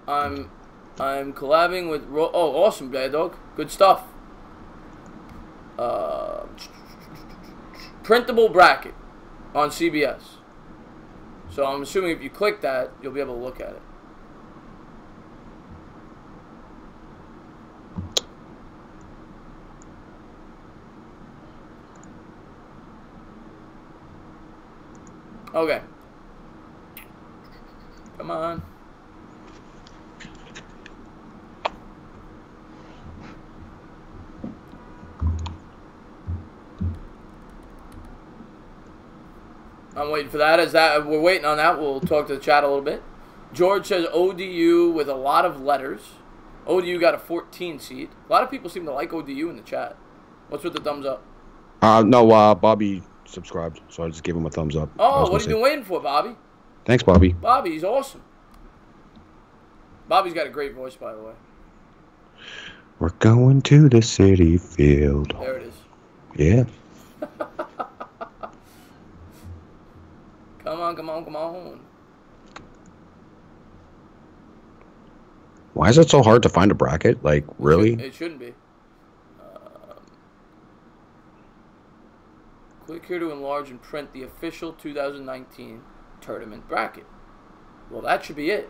Speaker 1: I'm collabing with awesome, Bad Dog. Good stuff. Printable bracket on CBS. So I'm assuming if you click that, you'll be able to look at it. Okay. Come on. I'm waiting for that. We're waiting on that. We'll talk to the chat a little bit. George says ODU with a lot of letters. ODU got a 14 seed. A lot of people seem to like ODU in the chat. What's with the thumbs up?
Speaker 2: No, Bobby subscribed, so I just gave him a thumbs up.
Speaker 1: Oh, what have you been waiting for, Bobby?
Speaker 2: Thanks, Bobby.
Speaker 1: Bobby, he's awesome. Bobby's got a great voice, by the way.
Speaker 2: We're going to the city field.
Speaker 1: There it is.
Speaker 2: Yeah.
Speaker 1: Come on.
Speaker 2: Why is it so hard to find a bracket? Like, really?
Speaker 1: It shouldn't be. Click here to enlarge and print the official 2019 tournament bracket. Well, that should be it.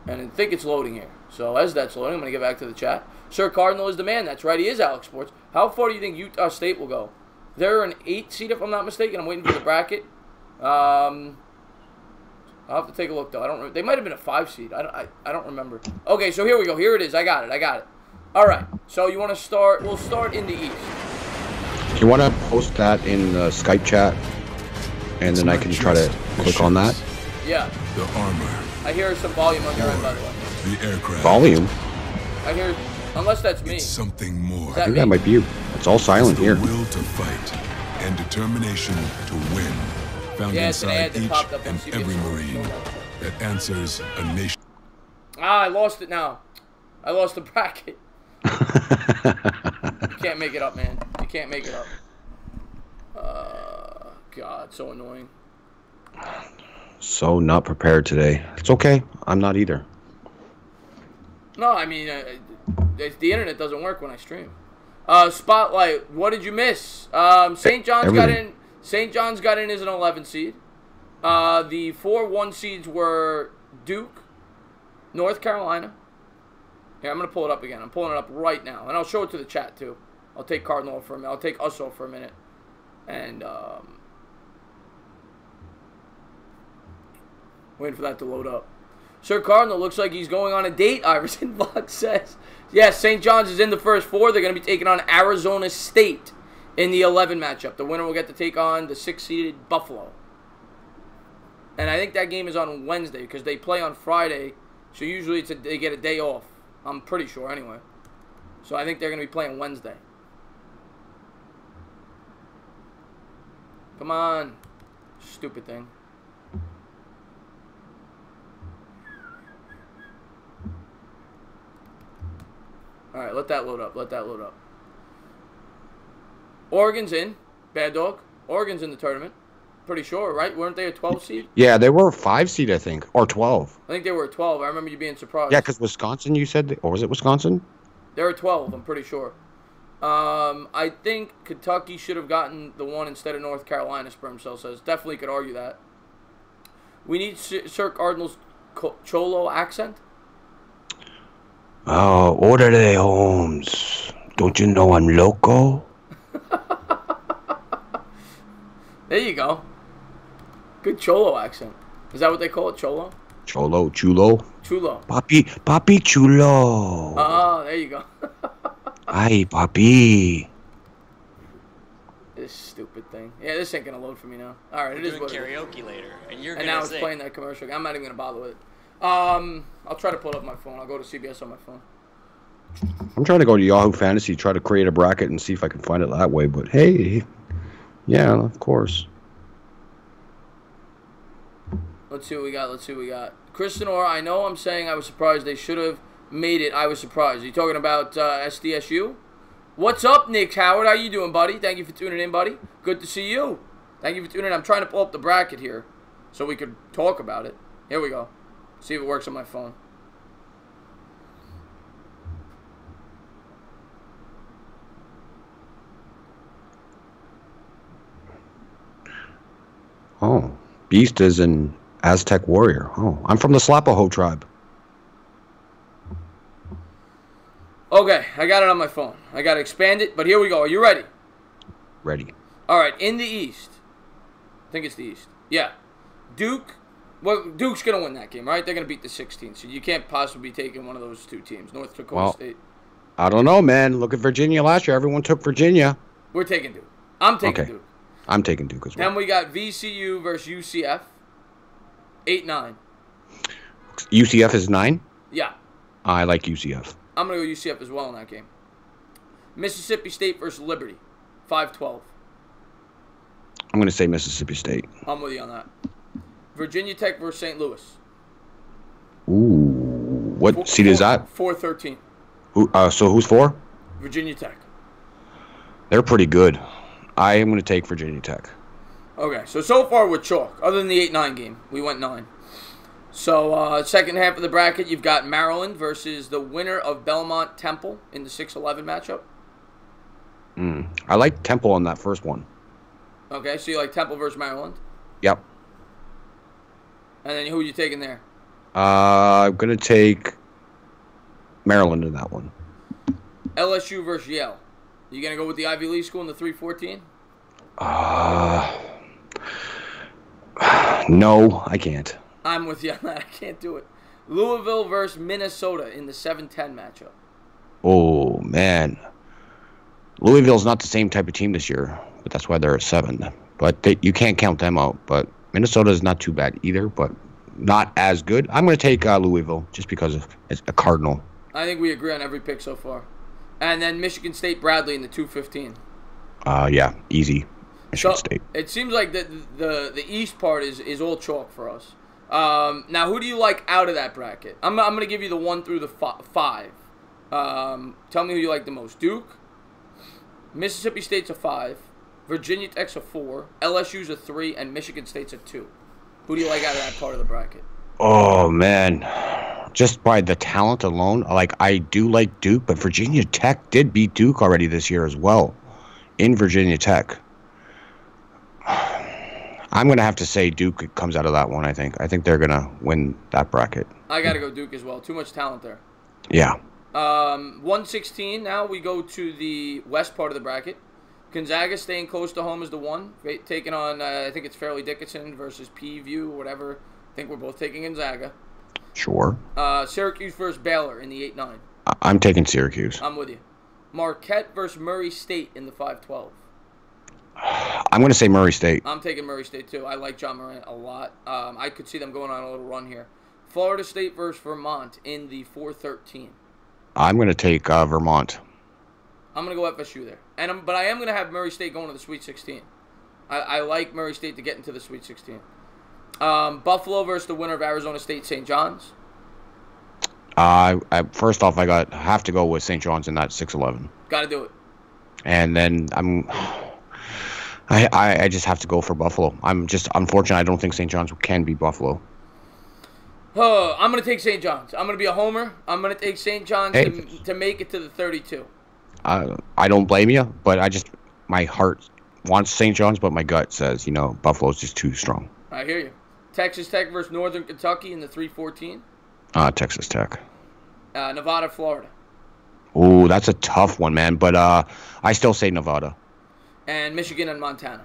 Speaker 1: And I think it's loading here. So as that's loading, I'm going to get back to the chat. Sir Cardinal is the man. That's right. He is Alex Sports. How far do you think Utah State will go? They're an 8 seed, if I'm not mistaken. I'm waiting for the bracket. I'll have to take a look, though. I don't. They might have been a 5 seed. I don't remember. Okay, so here we go. Here it is. I got it. All right. So you want to start? We'll start in the East.
Speaker 2: You want to post that in the Skype chat, and then I can try to click on that?
Speaker 1: Yeah.
Speaker 4: The armor.
Speaker 1: I hear some volume on your end, by the way.
Speaker 4: The aircraft.
Speaker 2: Volume?
Speaker 1: I hear, unless that's me.
Speaker 4: It's something more.
Speaker 2: I think that might be you. It's all silent here.
Speaker 4: The will to fight and determination to win. Found inside each and every Marine that answers a nation.
Speaker 1: Ah, I lost it now. I lost the bracket. You can't make it up, man. You can't make it up. God, so annoying.
Speaker 2: So not prepared today. It's okay. I'm not either.
Speaker 1: No, I mean, the internet doesn't work when I stream. Spotlight. What did you miss? St. John's got in. St. John's got in as an 11 seed. The 4-1 seeds were Duke, North Carolina. Here, I'm gonna pull it up again. I'm pulling it up right now, and I'll show it to the chat too. I'll take Cardinal for a minute. I'll take us all for a minute, and waiting for that to load up. Sir Cardinal looks like he's going on a date, Iverson Vlog says. Yes, St. John's is in the first 4. They're going to be taking on Arizona State in the 11 matchup. The winner will get to take on the 6-seeded Buffalo. And I think that game is on Wednesday because they play on Friday. So usually they get a day off. I'm pretty sure anyway. So I think they're going to be playing Wednesday. Come on. Stupid thing. All right, let that load up. Oregon's in. Bad Dog. Oregon's in the tournament. pretty sure, right? Weren't they a 12 seed?
Speaker 2: Yeah, they were a 5 seed, I think, or 12.
Speaker 1: I think they were a 12. I remember you being surprised.
Speaker 2: Yeah, because Wisconsin, you said, or was it Wisconsin?
Speaker 1: They were 12, I'm pretty sure. I think Kentucky should have gotten the 1 instead of North Carolina, Sperm Cell says. Definitely could argue that. We need Sir Cardinal's Cholo accent.
Speaker 2: Oh, orderly, Holmes. Don't you know I'm loco?
Speaker 1: There you go. Good Cholo accent. Is that what they call it, Cholo?
Speaker 2: Cholo, chulo.
Speaker 1: Chulo.
Speaker 2: Papi chulo.
Speaker 1: Oh, there you go.
Speaker 2: Ay, papi.
Speaker 1: This stupid thing. Yeah, this ain't gonna load for me now. All right, it is what it is.
Speaker 5: Karaoke later, and you're
Speaker 1: and
Speaker 5: gonna
Speaker 1: now it's playing that commercial. I'm not even gonna bother with it. I'll try to pull it up my phone. I'll go to CBS on my phone.
Speaker 2: I'm trying to go to Yahoo Fantasy, try to create a bracket and see if I can find it that way. But hey, yeah, of course.
Speaker 1: Let's see what we got. Kristen Orr, I know I'm saying I was surprised they should have made it. I was surprised. Are you talking about SDSU? What's up, Nick Howard? How you doing, buddy? Thank you for tuning in, buddy. Good to see you. Thank you for tuning in. I'm trying to pull up the bracket here so we could talk about it. Here we go. See if it works on my phone.
Speaker 2: Oh, Beast is an Aztec warrior. Oh, I'm from the Slapaho tribe.
Speaker 1: Okay, I got it on my phone. I got to expand it, but here we go. Are you ready?
Speaker 2: Ready.
Speaker 1: All right, in the East. I think it's the East. Yeah. Duke. Well, Duke's going to win that game, right? They're going to beat the 16th, so you can't possibly be taking one of those two teams, North Dakota State.
Speaker 2: I don't know, man. Look at Virginia last year. Everyone took Virginia.
Speaker 1: We're taking Duke. I'm taking Duke.
Speaker 2: I'm taking Duke as well.
Speaker 1: Then we got VCU versus UCF. 8-9.
Speaker 2: UCF is 9?
Speaker 1: Yeah.
Speaker 2: I like UCF.
Speaker 1: I'm going to go UCF as well in that game. Mississippi State versus Liberty. 5-12.
Speaker 2: I'm going to say Mississippi State.
Speaker 1: I'm with you on that. Virginia Tech versus St. Louis.
Speaker 2: Ooh. What seed is that?
Speaker 1: 4-13.
Speaker 2: So who's 4?
Speaker 1: Virginia Tech.
Speaker 2: They're pretty good. I am going to take Virginia Tech.
Speaker 1: Okay, so far we're chalk. Other than the 8-9 game, we went 9. So, second half of the bracket, you've got Maryland versus the winner of Belmont Temple in the 6-11 matchup.
Speaker 2: I like Temple on that first one.
Speaker 1: Okay, so you like Temple versus Maryland?
Speaker 2: Yep.
Speaker 1: And then who are you taking there?
Speaker 2: I'm going to take Maryland in that one.
Speaker 1: LSU versus Yale. You going to go with the Ivy League school in the 3-14?
Speaker 2: No, I can't.
Speaker 1: I'm with you on that. I can't do it. Louisville versus Minnesota in the 7-10 matchup.
Speaker 2: Oh, man. Louisville's not the same type of team this year, but that's why they're at 7. But you can't count them out. But Minnesota's not too bad either, but not as good. I'm going to take Louisville just because it's a Cardinal.
Speaker 1: I think we agree on every pick so far. And then Michigan State Bradley in the 2-15.
Speaker 2: Yeah, easy. Michigan State.
Speaker 1: It seems like the East part is all chalk for us. Now, who do you like out of that bracket? I'm going to give you the 1 through the 5. Tell me who you like the most. Duke, Mississippi State's a 5, Virginia Tech's a 4, LSU's a 3, and Michigan State's a 2. Who do you like out of that part of the bracket?
Speaker 2: Oh, man. Just by the talent alone, I do like Duke, but Virginia Tech did beat Duke already this year as well in Virginia Tech. I'm going to have to say Duke comes out of that one, I think. I think they're going to win that bracket.
Speaker 1: I got to go Duke as well. Too much talent there.
Speaker 2: Yeah.
Speaker 1: 1-16, now we go to the west part of the bracket. Gonzaga staying close to home is the 1. Taking on, I think it's Fairleigh Dickinson versus P-View or whatever. I think we're both taking Gonzaga.
Speaker 2: Sure.
Speaker 1: Syracuse versus Baylor in the 8-9.
Speaker 2: I'm taking Syracuse.
Speaker 1: I'm with you. Marquette versus Murray State in the 5-12.
Speaker 2: I'm going to say Murray State.
Speaker 1: I'm taking Murray State, too. I like John Morant a lot. I could see them going on a little run here. Florida State versus Vermont in the 4-13.
Speaker 2: I'm going to take Vermont.
Speaker 1: I'm going to go FSU there. But I am going to have Murray State going to the Sweet 16. I like Murray State to get into the Sweet 16. Buffalo versus the winner of Arizona State St. John's.
Speaker 2: First off, I have to go with St. John's in that 6-11.
Speaker 1: Got to do it.
Speaker 2: And then I just have to go for Buffalo. I'm just unfortunate. I don't think St. John's can beat Buffalo.
Speaker 1: Oh, I'm going to take St. John's. I'm going to be a homer. I'm going to take St. John's to make it to the 32.
Speaker 2: I don't blame you, but my heart wants St. John's, but my gut says, Buffalo's just too strong.
Speaker 1: I hear you. Texas Tech versus Northern Kentucky in the 3-14.
Speaker 2: Texas Tech.
Speaker 1: Nevada, Florida.
Speaker 2: Ooh, that's a tough one, man. But I still say Nevada.
Speaker 1: And Michigan and Montana.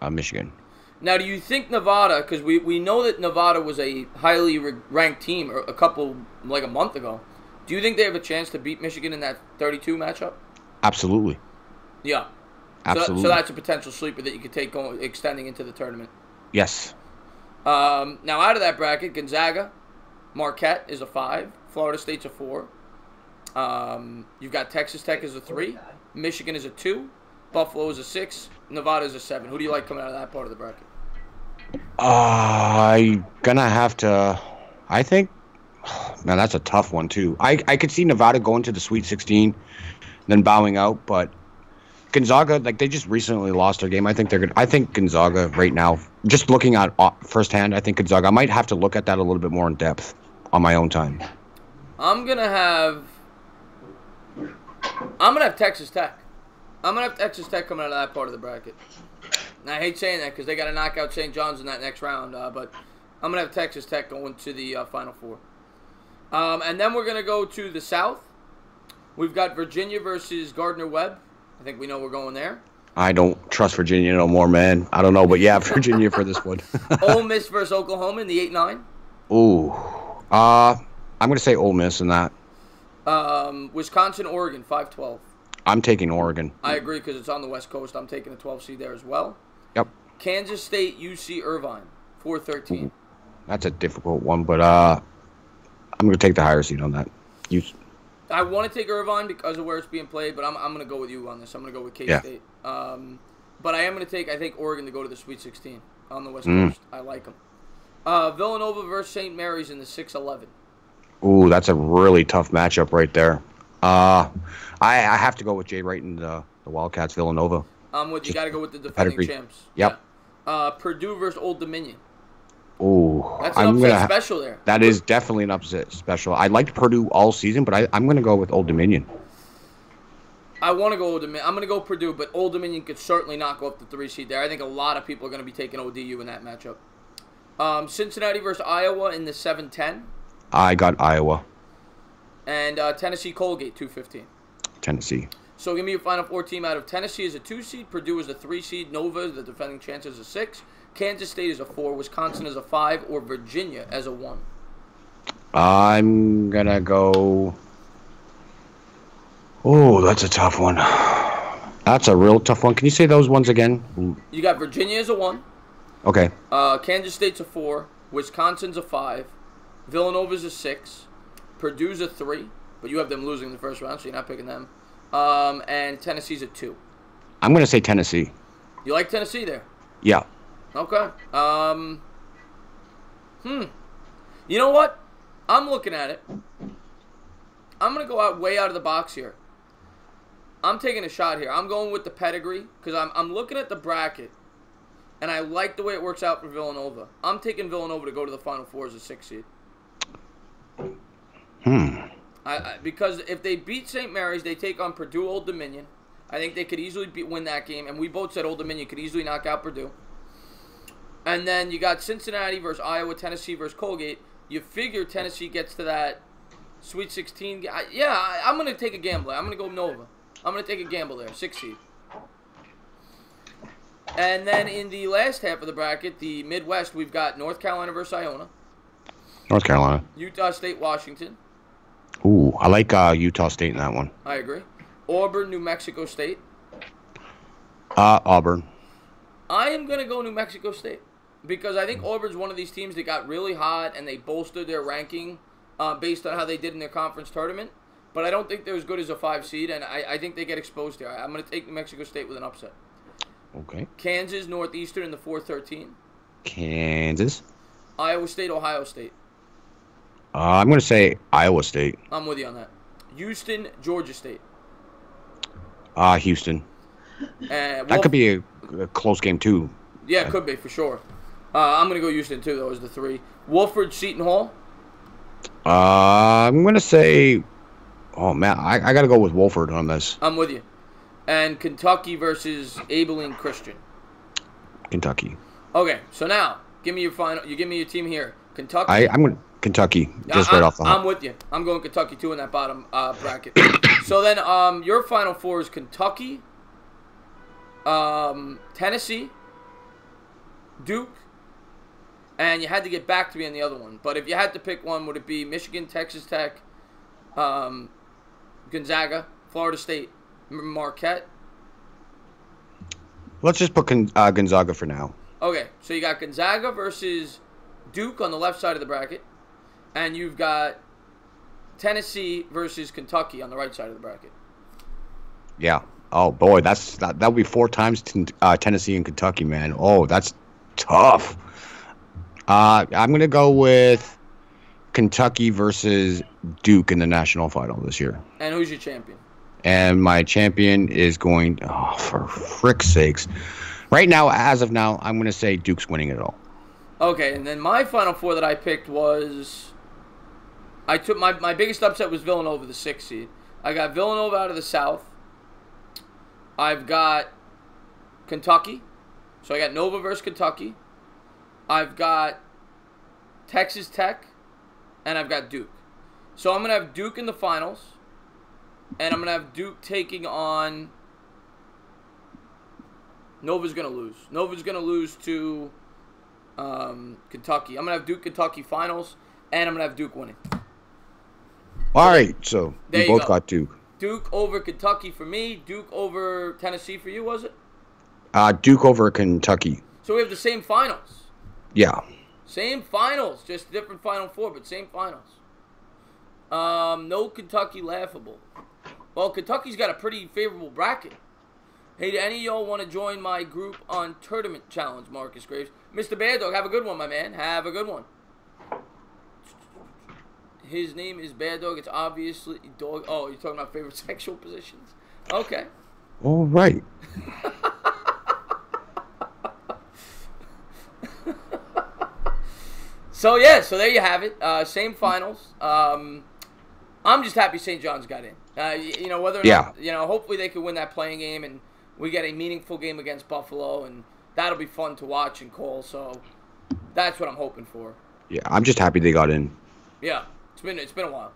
Speaker 2: Michigan.
Speaker 1: Now, do you think Nevada, because we know that Nevada was a highly ranked team a month ago. Do you think they have a chance to beat Michigan in that 32 matchup?
Speaker 2: Absolutely.
Speaker 1: Yeah.
Speaker 2: Absolutely.
Speaker 1: So that's a potential sleeper that you could take extending into the tournament.
Speaker 2: Yes.
Speaker 1: Now, out of that bracket, Gonzaga, Marquette is a 5. Florida State's a 4. You've got Texas Tech as a 3. Michigan is a 2. Buffalo is a 6. Nevada is a 7. Who do you like coming out of that part of the bracket?
Speaker 2: I'm gonna have to. I think. Man, that's a tough one too. I could see Nevada going to the Sweet 16, then bowing out. But Gonzaga, they just recently lost their game. I think they're good. I think Gonzaga right now, just looking at firsthand, I think Gonzaga. I might have to look at that a little bit more in depth on my own time.
Speaker 1: I'm gonna have Texas Tech. I'm going to have Texas Tech coming out of that part of the bracket. And I hate saying that because they got to knock out St. John's in that next round. But I'm going to have Texas Tech going to the Final Four. And then we're going to go to the South. We've got Virginia versus Gardner-Webb. I think we know we're going there.
Speaker 2: I don't trust Virginia no more, man. I don't know, but yeah, Virginia for this one.
Speaker 1: Ole Miss versus Oklahoma in the 8-9.
Speaker 2: Ooh. I'm going to say Ole Miss in that.
Speaker 1: Wisconsin, Oregon, 5-12.
Speaker 2: I'm taking Oregon.
Speaker 1: I agree because it's on the West Coast. I'm taking a 12 seed there as well.
Speaker 2: Yep.
Speaker 1: Kansas State, UC Irvine, 4-13.
Speaker 2: That's a difficult one, but I'm going to take the higher seed on that.
Speaker 1: I want to take Irvine because of where it's being played, but I'm going to go with you on this. I'm going to go with K-State. Yeah. But I am going to take, I think, Oregon to go to the Sweet 16 on the West Coast. I like them. Villanova versus St. Mary's in the 6-11.
Speaker 2: Ooh, that's a really tough matchup right there. I have to go with Jay Wright and the Wildcats, Villanova.
Speaker 1: You got to go with the defending champs.
Speaker 2: Yep.
Speaker 1: Yeah. Purdue versus Old Dominion.
Speaker 2: Ooh,
Speaker 1: that's an upset special there.
Speaker 2: That is definitely an upset special. I liked Purdue all season, but I'm going to go with Old Dominion.
Speaker 1: I want to go Old Dominion. I'm going to go Purdue, but Old Dominion could certainly knock off the 3 seed there. I think a lot of people are going to be taking ODU in that matchup. Cincinnati versus Iowa in the 7-10.
Speaker 2: I got Iowa.
Speaker 1: And Tennessee Colgate, 2-15.
Speaker 2: Tennessee.
Speaker 1: So give me your Final Four team out of Tennessee is a 2 seed, Purdue is a 3 seed, Nova, the defending champs, is a 6, Kansas State is a 4, Wisconsin is a 5, or Virginia as a 1.
Speaker 2: I'm going to go... Oh, that's a tough one. That's a real tough one. Can you say those ones again?
Speaker 1: You got Virginia as a 1.
Speaker 2: Okay.
Speaker 1: Kansas State's a 4, Wisconsin's a 5, Villanova's a 6, Purdue's a 3, but you have them losing in the first round, so you're not picking them. And Tennessee's a 2.
Speaker 2: I'm going to say Tennessee.
Speaker 1: You like Tennessee there?
Speaker 2: Yeah.
Speaker 1: Okay. You know what? I'm looking at it. I'm going to go way out of the box here. I'm taking a shot here. I'm going with the pedigree because I'm looking at the bracket, and I like the way it works out for Villanova. I'm taking Villanova to go to the Final Four as a 6 seed. Because if they beat St. Mary's, they take on Purdue Old Dominion. I think they could easily win that game, and we both said Old Dominion could easily knock out Purdue. And then you got Cincinnati versus Iowa, Tennessee versus Colgate. You figure Tennessee gets to that Sweet 16. Yeah, I'm going to take a gamble. I'm going to go Nova. I'm going to take a gamble there, 6 seed. And then in the last half of the bracket, the Midwest, we've got North Carolina versus Iona.
Speaker 2: North Carolina.
Speaker 1: Utah State, Washington.
Speaker 2: Ooh, I like Utah State in that one.
Speaker 1: I agree. Auburn, New Mexico State.
Speaker 2: Auburn.
Speaker 1: I am going to go New Mexico State because I think Auburn's one of these teams that got really hot and they bolstered their ranking based on how they did in their conference tournament. But I don't think they're as good as a 5 seed, and I think they get exposed there. I'm going to take New Mexico State with an upset.
Speaker 2: Okay.
Speaker 1: Kansas, Northeastern in the 4-13.
Speaker 2: Kansas.
Speaker 1: Iowa State, Ohio State.
Speaker 2: I'm going to say Iowa State.
Speaker 1: I'm with you on that. Houston, Georgia State.
Speaker 2: Houston.
Speaker 1: That
Speaker 2: could be a a close game too.
Speaker 1: Yeah, it could be for sure. I'm gonna go Houston too, though, as the 3. Wolford, Seton Hall.
Speaker 2: I'm gonna say, oh man, I gotta go with Wolford on this.
Speaker 1: I'm with you. And Kentucky versus Abilene Christian.
Speaker 2: Kentucky.
Speaker 1: Okay, so now give me your final. You give me your team here. Kentucky.
Speaker 2: I'm going Kentucky. Just right off the hop.
Speaker 1: I'm with you. I'm going Kentucky too in that bottom bracket. So then, your final 4 is Kentucky, Tennessee, Duke, and you had to get back to me on the other one. But if you had to pick one, would it be Michigan, Texas Tech, Gonzaga, Florida State, Marquette?
Speaker 2: Let's just put Gonzaga for now.
Speaker 1: Okay, so you got Gonzaga versus Duke on the left side of the bracket, and you've got Tennessee versus Kentucky on the right side of the bracket.
Speaker 2: Yeah. Oh boy, that would be 4 times Tennessee and Kentucky, man. Oh, that's tough. I'm gonna go with Kentucky versus Duke in the national final this year.
Speaker 1: And who's your champion?
Speaker 2: And my champion is going. Oh, for frick's sakes! Right now, as of now, I'm gonna say Duke's winning it all.
Speaker 1: Okay, and then my final 4 that I picked was, I took my biggest upset was Villanova, the 6th seed. I got Villanova out of the South. I've got Kentucky. So I got Nova versus Kentucky. I've got Texas Tech. And I've got Duke. So I'm going to have Duke in the finals. And I'm going to have Duke taking on... Nova's going to lose. Nova's going to lose to Kentucky. I'm going to have Duke Kentucky finals. And I'm going to have Duke winning.
Speaker 2: All right, so we both got Duke.
Speaker 1: Duke over Kentucky for me. Duke over Tennessee for you, was it?
Speaker 2: Duke over Kentucky.
Speaker 1: So we have the same finals.
Speaker 2: Yeah.
Speaker 1: Same finals, just different Final 4, but same finals. No Kentucky laughable. Well, Kentucky's got a pretty favorable bracket. Hey, do any of y'all want to join my group on Tournament Challenge, Marcus Graves? Mr. Bad Dog, have a good one, my man. Have a good one. His name is Bad Dog. It's obviously dog. Oh, you're talking about favorite sexual positions. Okay.
Speaker 2: All right.
Speaker 1: So yeah, so there you have it. Same finals. I'm just happy St. John's got in. You know, whether or not, you know, hopefully they can win that playing game and we get a meaningful game against Buffalo, and that'll be fun to watch and call. So that's what I'm hoping for. Yeah,
Speaker 2: I'm just happy they got in.
Speaker 1: Yeah. It's been a while.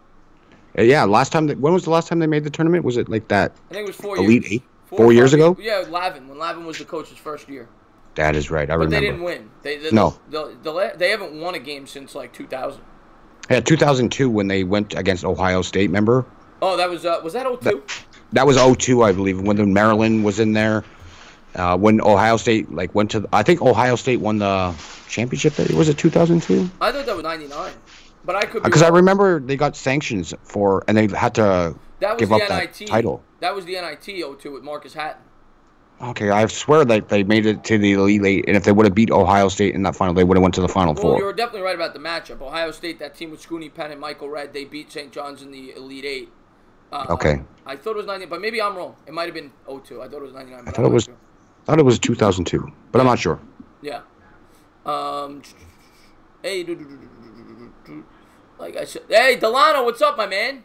Speaker 2: Yeah, when was the last time they made the tournament? Was it like that?
Speaker 1: I think it was 4
Speaker 2: Elite
Speaker 1: years.
Speaker 2: 8? 4 years ago?
Speaker 1: Yeah, Lavin. When Lavin was the coach's first year.
Speaker 2: That is right. I remember.
Speaker 1: But they didn't win. They haven't won a game since like 2000.
Speaker 2: Yeah, 2002 when they went against Ohio State. Remember?
Speaker 1: Oh, that was that 02?
Speaker 2: That was 02, I believe. When Maryland was in there. When Ohio State went to, I think Ohio State won the championship. Was it 2002?
Speaker 1: I thought that was 99. But I could be
Speaker 2: because I remember they got sanctions and they had to give up that title.
Speaker 1: That was the NIT 02 with Marcus Hatton.
Speaker 2: Okay, I swear that they made it to the Elite Eight, and if they would have beat Ohio State in that final, they would have went to the Final Four.
Speaker 1: Well, you were definitely right about the matchup. Ohio State, that team with Scooney Penn and Michael Redd, they beat St. John's in the Elite Eight.
Speaker 2: Okay.
Speaker 1: I thought it was 99, but maybe I'm wrong. It might have been 02. I thought it was 99.
Speaker 2: I thought it was 2002, but I'm not sure.
Speaker 1: Yeah. Hey, like I said, hey, Delano, what's up, my man?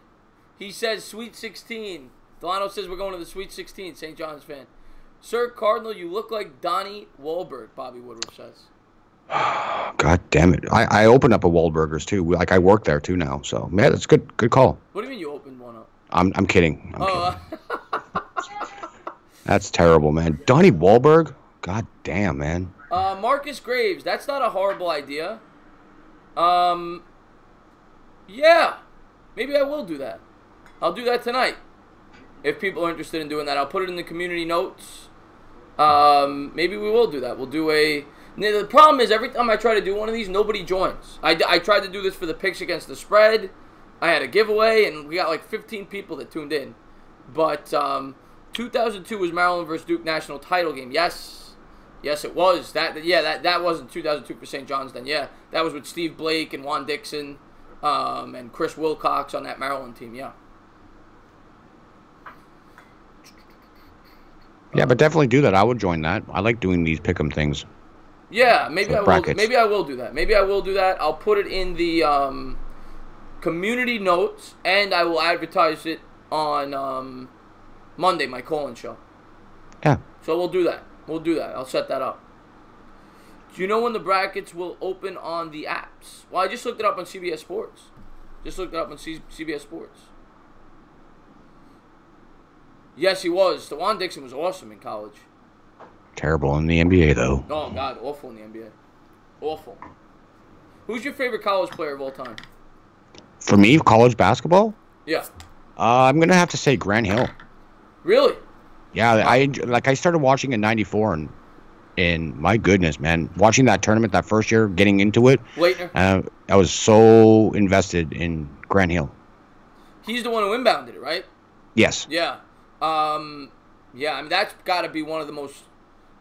Speaker 1: He says Sweet 16. Delano says we're going to the Sweet 16. St. John's fan. Sir Cardinal, you look like Donnie Wahlberg. Bobby Woodruff says.
Speaker 2: God damn it! I opened up a Wahlburgers too. Like I work there too now. So man, that's good. Good call.
Speaker 1: What do you mean you opened one up?
Speaker 2: I'm kidding. I'm kidding. That's terrible, man. Donnie Wahlberg. God damn, man.
Speaker 1: Marcus Graves. That's not a horrible idea. Yeah, maybe I will do that. I'll do that tonight. If people are interested in doing that, I'll put it in the community notes. Maybe we will do that. We'll do a... The problem is, every time I try to do one of these, nobody joins. I tried to do this for the picks against the spread. I had a giveaway, and we got like 15 people that tuned in. But 2002 was Maryland versus Duke national title game. Yes, it was. That wasn't 2002 for St. John's then. Yeah, that was with Steve Blake and Juan Dixon and Chris Wilcox on that Maryland team. Yeah.
Speaker 2: Yeah, but definitely do that. I would join that. I like doing these pick'em things.
Speaker 1: Yeah, maybe I will.
Speaker 2: Brackets.
Speaker 1: Maybe I will do that. Maybe I will do that. I'll put it in the community notes, and I will advertise it on Monday, my call-in show.
Speaker 2: Yeah.
Speaker 1: So we'll do that. We'll do that. I'll set that up. Do you know when the brackets will open on the apps? Well, I just looked it up on CBS Sports. CBS Sports. Yes, he was. DeJuan Dixon was awesome in college.
Speaker 2: Terrible in the NBA, though.
Speaker 1: Oh, God. Awful in the NBA. Awful. Who's your favorite college player of all time?
Speaker 2: For me, college basketball?
Speaker 1: Yeah.
Speaker 2: I'm going to have to say Grant Hill.
Speaker 1: Really?
Speaker 2: Yeah, I started watching in 94, and my goodness, man. Watching that tournament that first year, getting into it.
Speaker 1: Leitner?
Speaker 2: I was so invested in Grant Hill.
Speaker 1: He's the one who inbounded it, right?
Speaker 2: Yes.
Speaker 1: Yeah. Yeah, I mean, that's got to be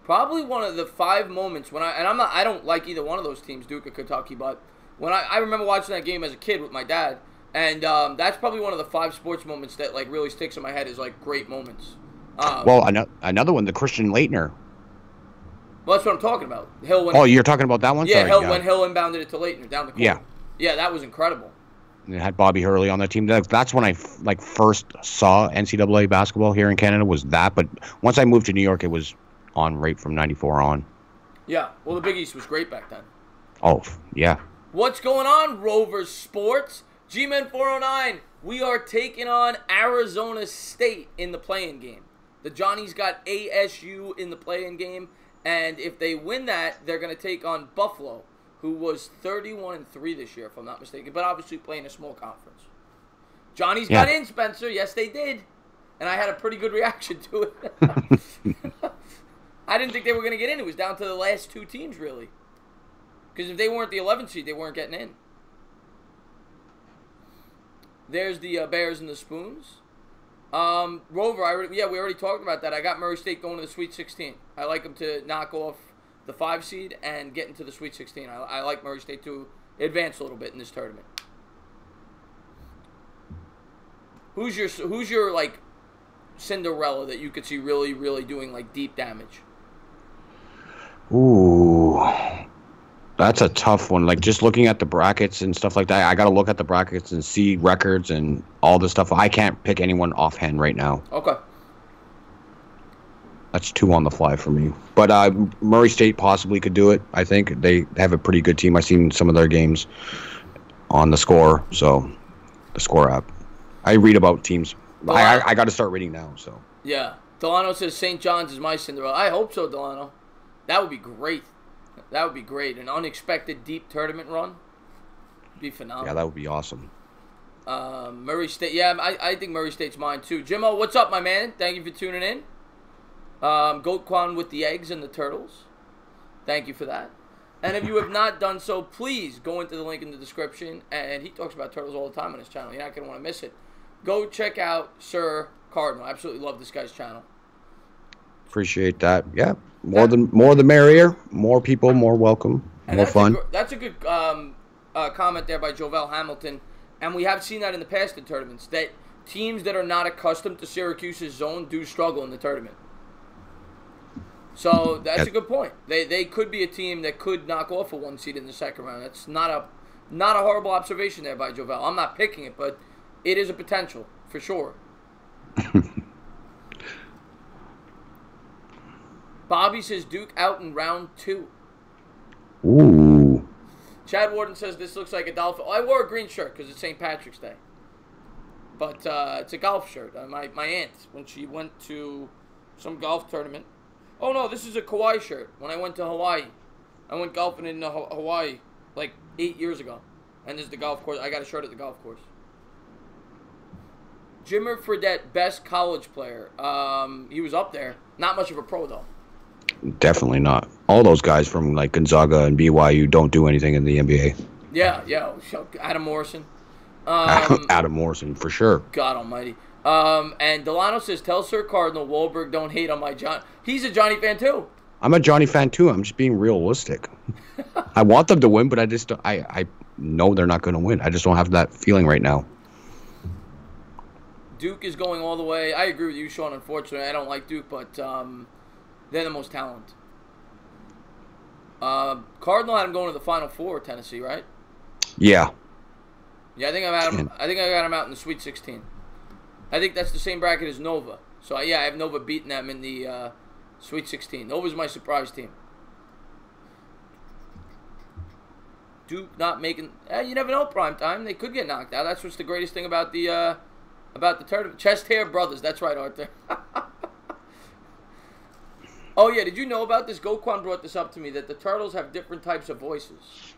Speaker 1: probably one of the 5 moments when I don't like either one of those teams, Duke or Kentucky, but when I remember watching that game as a kid with my dad, and that's probably one of the 5 sports moments that like really sticks in my head as like great moments.
Speaker 2: Well, another one, the Christian Leitner.
Speaker 1: Well, that's what I'm talking about.
Speaker 2: You're talking about that one?
Speaker 1: Yeah,
Speaker 2: Sorry,
Speaker 1: when Hill inbounded it to Leitner down the court.
Speaker 2: Yeah.
Speaker 1: Yeah, that was incredible.
Speaker 2: It had Bobby Hurley on the team. That's when I first saw NCAA basketball here in Canada, was that. But once I moved to New York, it was on right from 94 on.
Speaker 1: Yeah, well, the Big East was great back then.
Speaker 2: Oh, yeah.
Speaker 1: What's going on, Rovers Sports? G-Men 409, we are taking on Arizona State in the play-in game. The Johnnies got ASU in the play-in game, and if they win that, they're going to take on Buffalo, who was 31-3 this year, if I'm not mistaken, but obviously playing a small conference. Johnny's got in, Spencer. Yes, they did. And I had a pretty good reaction to it. I didn't think they were going to get in. It was down to the last 2 teams, really. Because if they weren't the 11th seed, they weren't getting in. There's the Bears and the Spoons. Rover, we already talked about that. I got Murray State going to the Sweet 16. I like them to knock off the 5 seed and get into the Sweet 16. I like Murray State to advance a little bit in this tournament. Who's your like Cinderella that you could see really, really doing like deep damage?
Speaker 2: Ooh, that's a tough one. Like just looking at the brackets and stuff like that, I got to look at the brackets and see records and all this stuff. I can't pick anyone offhand right now.
Speaker 1: Okay.
Speaker 2: That's 2 on the fly for me. But Murray State possibly could do it. I think they have a pretty good team. I've seen some of their games on the Score, the Score app. I read about teams. I got to start reading now. So
Speaker 1: yeah, Delano says St. John's is my Cinderella. I hope so, Delano. That would be great. That would be great. An unexpected deep tournament run would be phenomenal.
Speaker 2: Yeah, that would be awesome.
Speaker 1: Murray State. Yeah, I think Murray State's mine too. Jimmo, what's up, my man? Thank you for tuning in. Goat Kwan with the eggs and the turtles. Thank you for that. And if you have not done so, please go into the link in the description. And he talks about turtles all the time on his channel. You're not going to want to miss it. Go check out Sir Cardinal. I absolutely love this guy's channel.
Speaker 2: Appreciate that. Yeah, more the merrier. More people, more welcome, and more fun.
Speaker 1: That's a good comment there by Jovel Hamilton. And we have seen that in the past in tournaments, that teams that are not accustomed to Syracuse's zone do struggle in the tournament. So that's a good point. They could be a team that could knock off a 1 seed in the second round. That's not a horrible observation there by Jovel. I'm not picking it, but it is a potential for sure. Bobby says Duke out in round 2.
Speaker 2: Ooh.
Speaker 1: Chad Warden says this looks like a Dolphin. Oh, I wore a green shirt because it's St. Patrick's Day. But it's a golf shirt. My aunt, when she went to some golf tournament. Oh, no, this is a Kauai shirt. When I went to Hawaii. I went golfing in Hawaii like 8 years ago. And this is the golf course. I got a shirt at the golf course. Jimmer Fredette, best college player. He was up there. Not much of a pro, though.
Speaker 2: Definitely not. All those guys from like Gonzaga and BYU don't do anything in the NBA.
Speaker 1: Yeah. Adam Morrison.
Speaker 2: Adam Morrison, for sure.
Speaker 1: God almighty. And Delano says, tell Sir Cardinal Wahlberg don't hate on my John. He's a Johnny fan, too.
Speaker 2: I'm a Johnny fan, too. I'm just being realistic. I want them to win, but I know they're not going to win. I just don't have that feeling right now.
Speaker 1: Duke is going all the way. I agree with you, Sean. Unfortunately, I don't like Duke, but they're the most talented. Cardinal had him going to the Final Four, Tennessee, right?
Speaker 2: Yeah.
Speaker 1: Yeah, I think I got him out in the Sweet 16. I think that's the same bracket as Nova. So yeah, I have Nova beating them in the Sweet 16. Nova's my surprise team. Duke not making. You never know. Prime time, they could get knocked out. That's what's the greatest thing about the tournament. Chest hair brothers. That's right, Arthur. Oh yeah, did you know about this? Goquan brought this up to me that the turtles have different types of voices.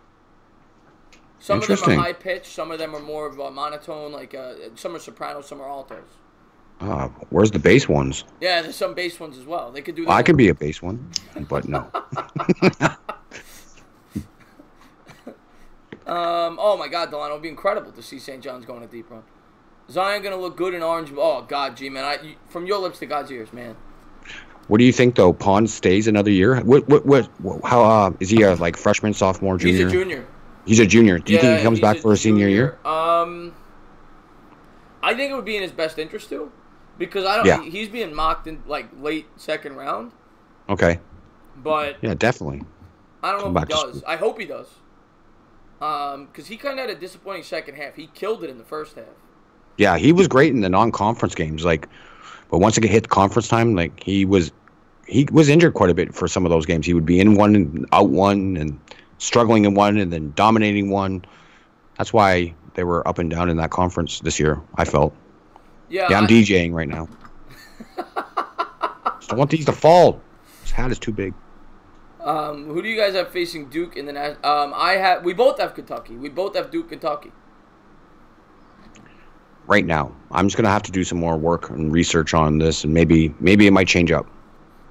Speaker 1: Some of them are high pitched. Some of them are more of a monotone. Like some are sopranos, some are altos.
Speaker 2: Where's the bass ones?
Speaker 1: Yeah, there's some bass ones as well. They could do.
Speaker 2: I could be a bass one, but no.
Speaker 1: Oh my God, Delano, it would be incredible to see St. John's going a deep run. Zion gonna look good in orange. Oh God, G-man, from your lips to God's ears, man.
Speaker 2: What do you think though? Pond stays another year? How is he a like freshman, sophomore, junior?
Speaker 1: He's a junior.
Speaker 2: He's a junior. Do you think he comes back for a senior year?
Speaker 1: I think it would be in his best interest to, because I don't. Yeah. He's being mocked in like late second round.
Speaker 2: Okay.
Speaker 1: But
Speaker 2: yeah, definitely.
Speaker 1: I don't know if he does. I hope he does. Because he kind of had a disappointing second half. He killed it in the first half.
Speaker 2: Yeah, he was great in the non-conference games. Like, but once it hit conference time, like he was injured quite a bit for some of those games. He would be in one and out one, and struggling in one, and then dominating one. That's why they were up and down in that conference this year, I felt. Yeah, I'm DJing right now. Just don't want these to fall. His hat is too big.
Speaker 1: Who do you guys have facing Duke in the we both have Kentucky. We both have Duke, Kentucky.
Speaker 2: Right now, I'm just gonna have to do some more work and research on this, and maybe it might change up.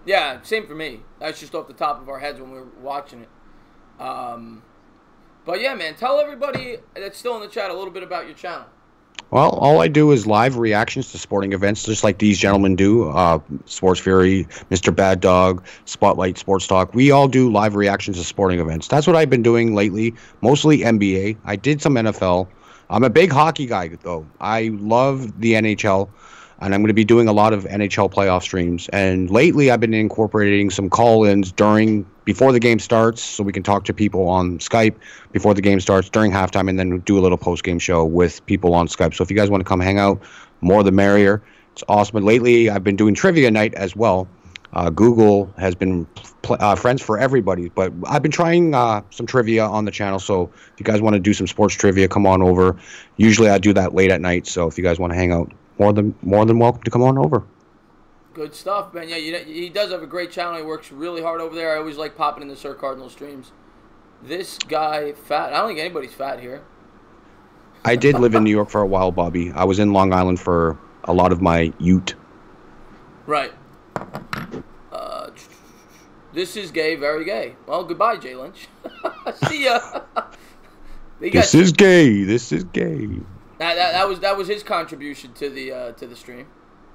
Speaker 1: Yeah, same for me. That's just off the top of our heads when we were watching it. But yeah, man, tell everybody that's still in the chat a little bit about your channel.
Speaker 2: Well, all I do is live reactions to sporting events, just like these gentlemen do. Sports Fury, Mr. Bad Dog, Spotlight Sports Talk. We all do live reactions to sporting events. That's what I've been doing lately, mostly NBA. I did some NFL. I'm a big hockey guy, though. I love the NHL, and I'm going to be doing a lot of NHL playoff streams. And lately, I've been incorporating some call-ins before the game starts, so we can talk to people on Skype before the game starts, during halftime, and then do a little post-game show with people on Skype. So if you guys want to come hang out, more the merrier. It's awesome. And lately, I've been doing trivia night as well. Google has been friends for everybody, but I've been trying some trivia on the channel. So if you guys want to do some sports trivia, come on over. Usually I do that late at night. So if you guys want to hang out, more than welcome to come on over.
Speaker 1: Good stuff, man. Yeah, he does have a great channel. He works really hard over there. I always like popping in the Sir Cardinal streams. This guy, fat. I don't think anybody's fat here.
Speaker 2: I did live in New York for a while, Bobby. I was in Long Island for a lot of my youth.
Speaker 1: Right. This is gay, very gay. Well, goodbye, Jay Lynch. See ya.
Speaker 2: This is gay. This is gay.
Speaker 1: That was his contribution to the stream.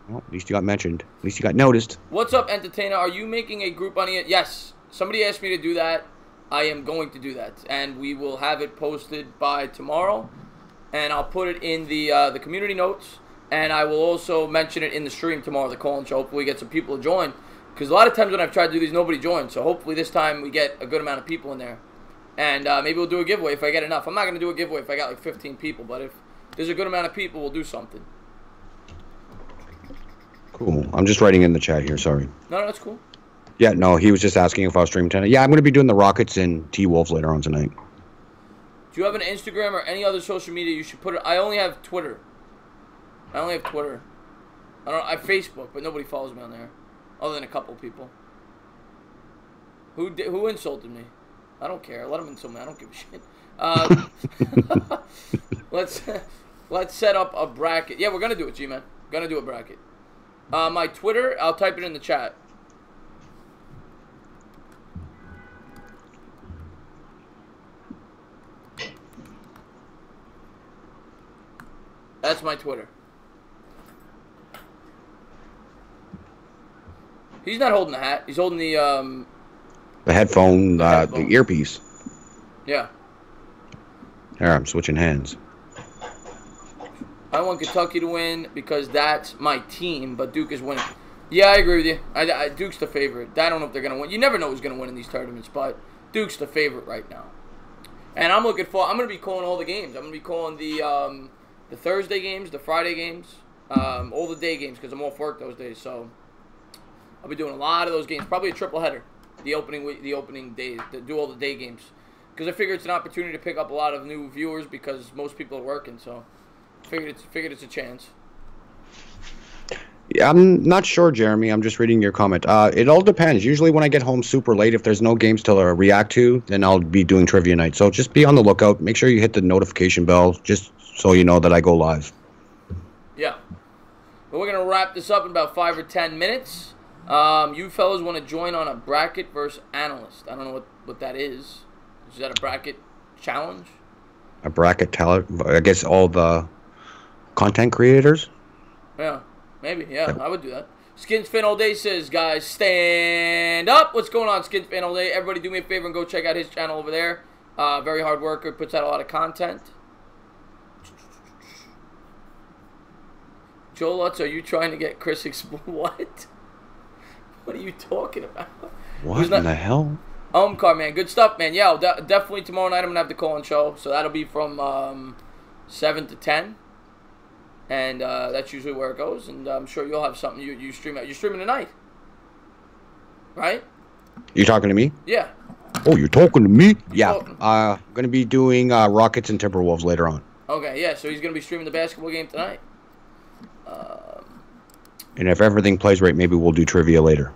Speaker 2: Well, at least you got mentioned. At least you got noticed.
Speaker 1: What's up, Entertainer? Are you making a group on it? Yes. Somebody asked me to do that. I am going to do that, and we will have it posted by tomorrow. And I'll put it in the community notes, and I will also mention it in the stream tomorrow, the call-in show. Hopefully, we get some people to join, because a lot of times when I've tried to do these, nobody joins. So hopefully this time we get a good amount of people in there, and maybe we'll do a giveaway if I get enough. I'm not going to do a giveaway if I got like 15 people, but if there's a good amount of people, we'll do something.
Speaker 2: Cool. I'm just writing in the chat here. Sorry.
Speaker 1: No, that's cool.
Speaker 2: Yeah, no, he was just asking if I was streaming tonight. Yeah, I'm going to be doing the Rockets and T-Wolves later on tonight.
Speaker 1: Do you have an Instagram or any other social media you should put it? I only have Twitter. I have Facebook, but nobody follows me on there, other than a couple people. Who insulted me? I don't care. Let them insult me. I don't give a shit. Let's set up a bracket. Yeah, we're gonna do it, G-Man. Gonna do a bracket. My Twitter, I'll type it in the chat. That's my Twitter. He's not holding the hat. He's holding the
Speaker 2: headphone, the earpiece.
Speaker 1: Yeah.
Speaker 2: There, I'm switching hands.
Speaker 1: I want Kentucky to win because that's my team, but Duke is winning. Yeah, I agree with you. Duke's the favorite. I don't know if they're going to win. You never know who's going to win in these tournaments, but Duke's the favorite right now. And I'm going to be calling all the games. I'm going to be calling the Thursday games, the Friday games, all the day games because I'm off work those days. So I'll be doing a lot of those games. Probably a triple header, the opening days, to do all the day games. Because I figure it's an opportunity to pick up a lot of new viewers because most people are working. So I figured it's a chance.
Speaker 2: Yeah, I'm not sure, Jeremy. I'm just reading your comment. It all depends. Usually when I get home super late, if there's no games to react to, then I'll be doing trivia night. So just be on the lookout. Make sure you hit the notification bell just so you know that I go live.
Speaker 1: Yeah. Well, we're going to wrap this up in about 5 or 10 minutes. You fellas want to join on a bracket versus analyst. I don't know what that is. Is that a bracket challenge?
Speaker 2: A bracket talent? I guess all the content creators?
Speaker 1: Yeah. Maybe, yeah, I would do that. Skins Fan All Day says, guys, stand up. What's going on, Skins Fan All Day? Everybody do me a favor and go check out his channel over there. Very hard worker, puts out a lot of content. Joe Lutz, are you trying to get Chris what? What are you talking about?
Speaker 2: What in the hell?
Speaker 1: Car, man. Good stuff, man. Yeah, definitely tomorrow night I'm going to have the call-in show. So that'll be from 7 to 10. And that's usually where it goes. And I'm sure you'll have something you stream out. You're streaming tonight, right?
Speaker 2: You talking to me?
Speaker 1: Yeah.
Speaker 2: Oh, you're talking to me? Yeah. I'm going to be doing Rockets and Timberwolves later on.
Speaker 1: Okay, yeah. So he's going to be streaming the basketball game tonight.
Speaker 2: And if everything plays right, maybe we'll do trivia later.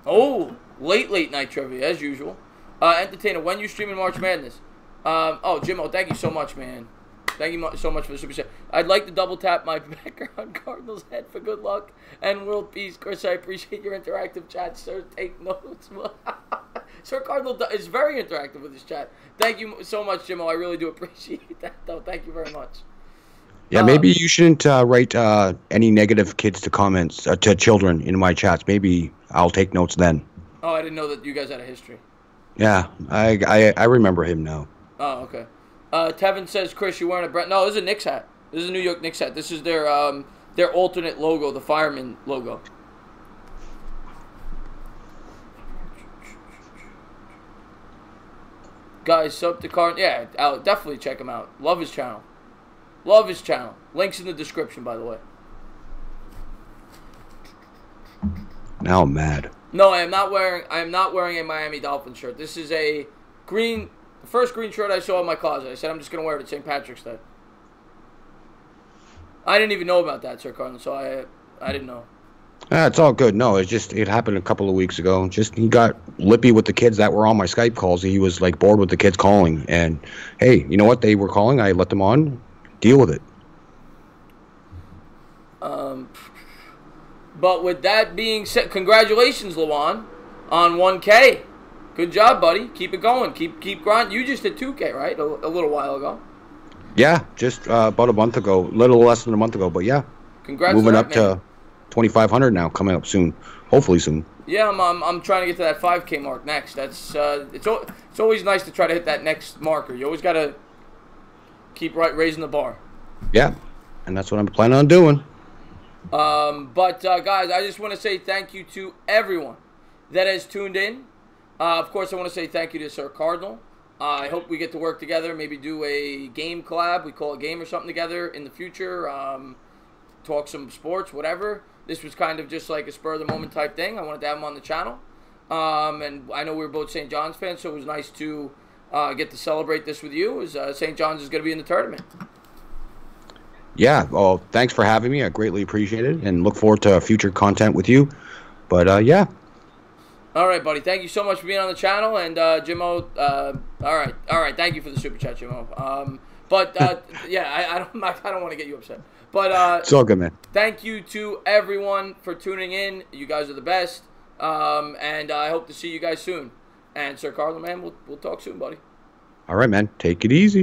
Speaker 1: Oh, late night trivia, as usual. Entertainer, when you streaming March Madness? Oh, Jimmo, thank you so much, man. Thank you so much for the super chat. I'd like to double tap my backer on Cardinal's head for good luck and world peace. Chris, I appreciate your interactive chat, sir. Take notes. Sir Cardinal is very interactive with his chat. Thank you so much, Jimmo. I really do appreciate that, though. Thank you very much.
Speaker 2: Yeah, maybe you shouldn't write any negative kids to comments to children in my chats. Maybe I'll take notes then.
Speaker 1: Oh, I didn't know that you guys had a history.
Speaker 2: Yeah, I remember him now.
Speaker 1: Oh, okay. Tevin says, Chris, you're wearing a brand. No, this is a Knicks hat. This is a New York Knicks hat. This is their alternate logo, the fireman logo. Guys, sub to Cardinal. Yeah, I'll definitely check him out. Love his channel. Love his channel. Links in the description, by the way.
Speaker 2: Now I'm mad.
Speaker 1: No, I am not wearing a Miami Dolphins shirt. This is a green. The first green shirt I saw in my closet. I said I'm just going to wear it at St. Patrick's Day. I didn't even know about that, Sir Cardinal, so I didn't know.
Speaker 2: It's all good. No, it happened a couple of weeks ago. Just he got lippy with the kids that were on my Skype calls. He was like bored with the kids calling. And hey, you know what? They were calling. I let them on. Deal with it.
Speaker 1: But with that being said, congratulations, Lawan, on 1K. Good job, buddy. Keep it going. Keep grinding. You just hit 2K, right? A little while ago.
Speaker 2: Yeah, just about a month ago. A little less than a month ago, but yeah.
Speaker 1: Congrats.
Speaker 2: Moving up to 2,500 now, coming up soon. Hopefully soon.
Speaker 1: Yeah, I'm trying to get to that 5K mark next. That's it's always nice to try to hit that next marker. You always got to keep raising the bar.
Speaker 2: Yeah, and that's what I'm planning on doing.
Speaker 1: But guys, I just want to say thank you to everyone that has tuned in. Of course, I want to say thank you to Sir Cardinal. I hope we get to work together, maybe do a game collab. We call a game or something together in the future. Talk some sports, whatever. This was kind of just like a spur-of-the-moment type thing. I wanted to have him on the channel. And I know we were both St. John's fans, so it was nice to get to celebrate this with you, as St. John's is going to be in the tournament.
Speaker 2: Yeah, well, thanks for having me. I greatly appreciate it and look forward to future content with you. But, yeah.
Speaker 1: All right, buddy. Thank you so much for being on the channel. And, Jimmo, all right. Thank you for the super chat, Jimmo. Yeah, I don't want to get you upset. But
Speaker 2: it's all good, man.
Speaker 1: Thank you to everyone for tuning in. You guys are the best. And I hope to see you guys soon. And Sir Cardinal, man, we'll talk soon, buddy.
Speaker 2: All right, man. Take it easy.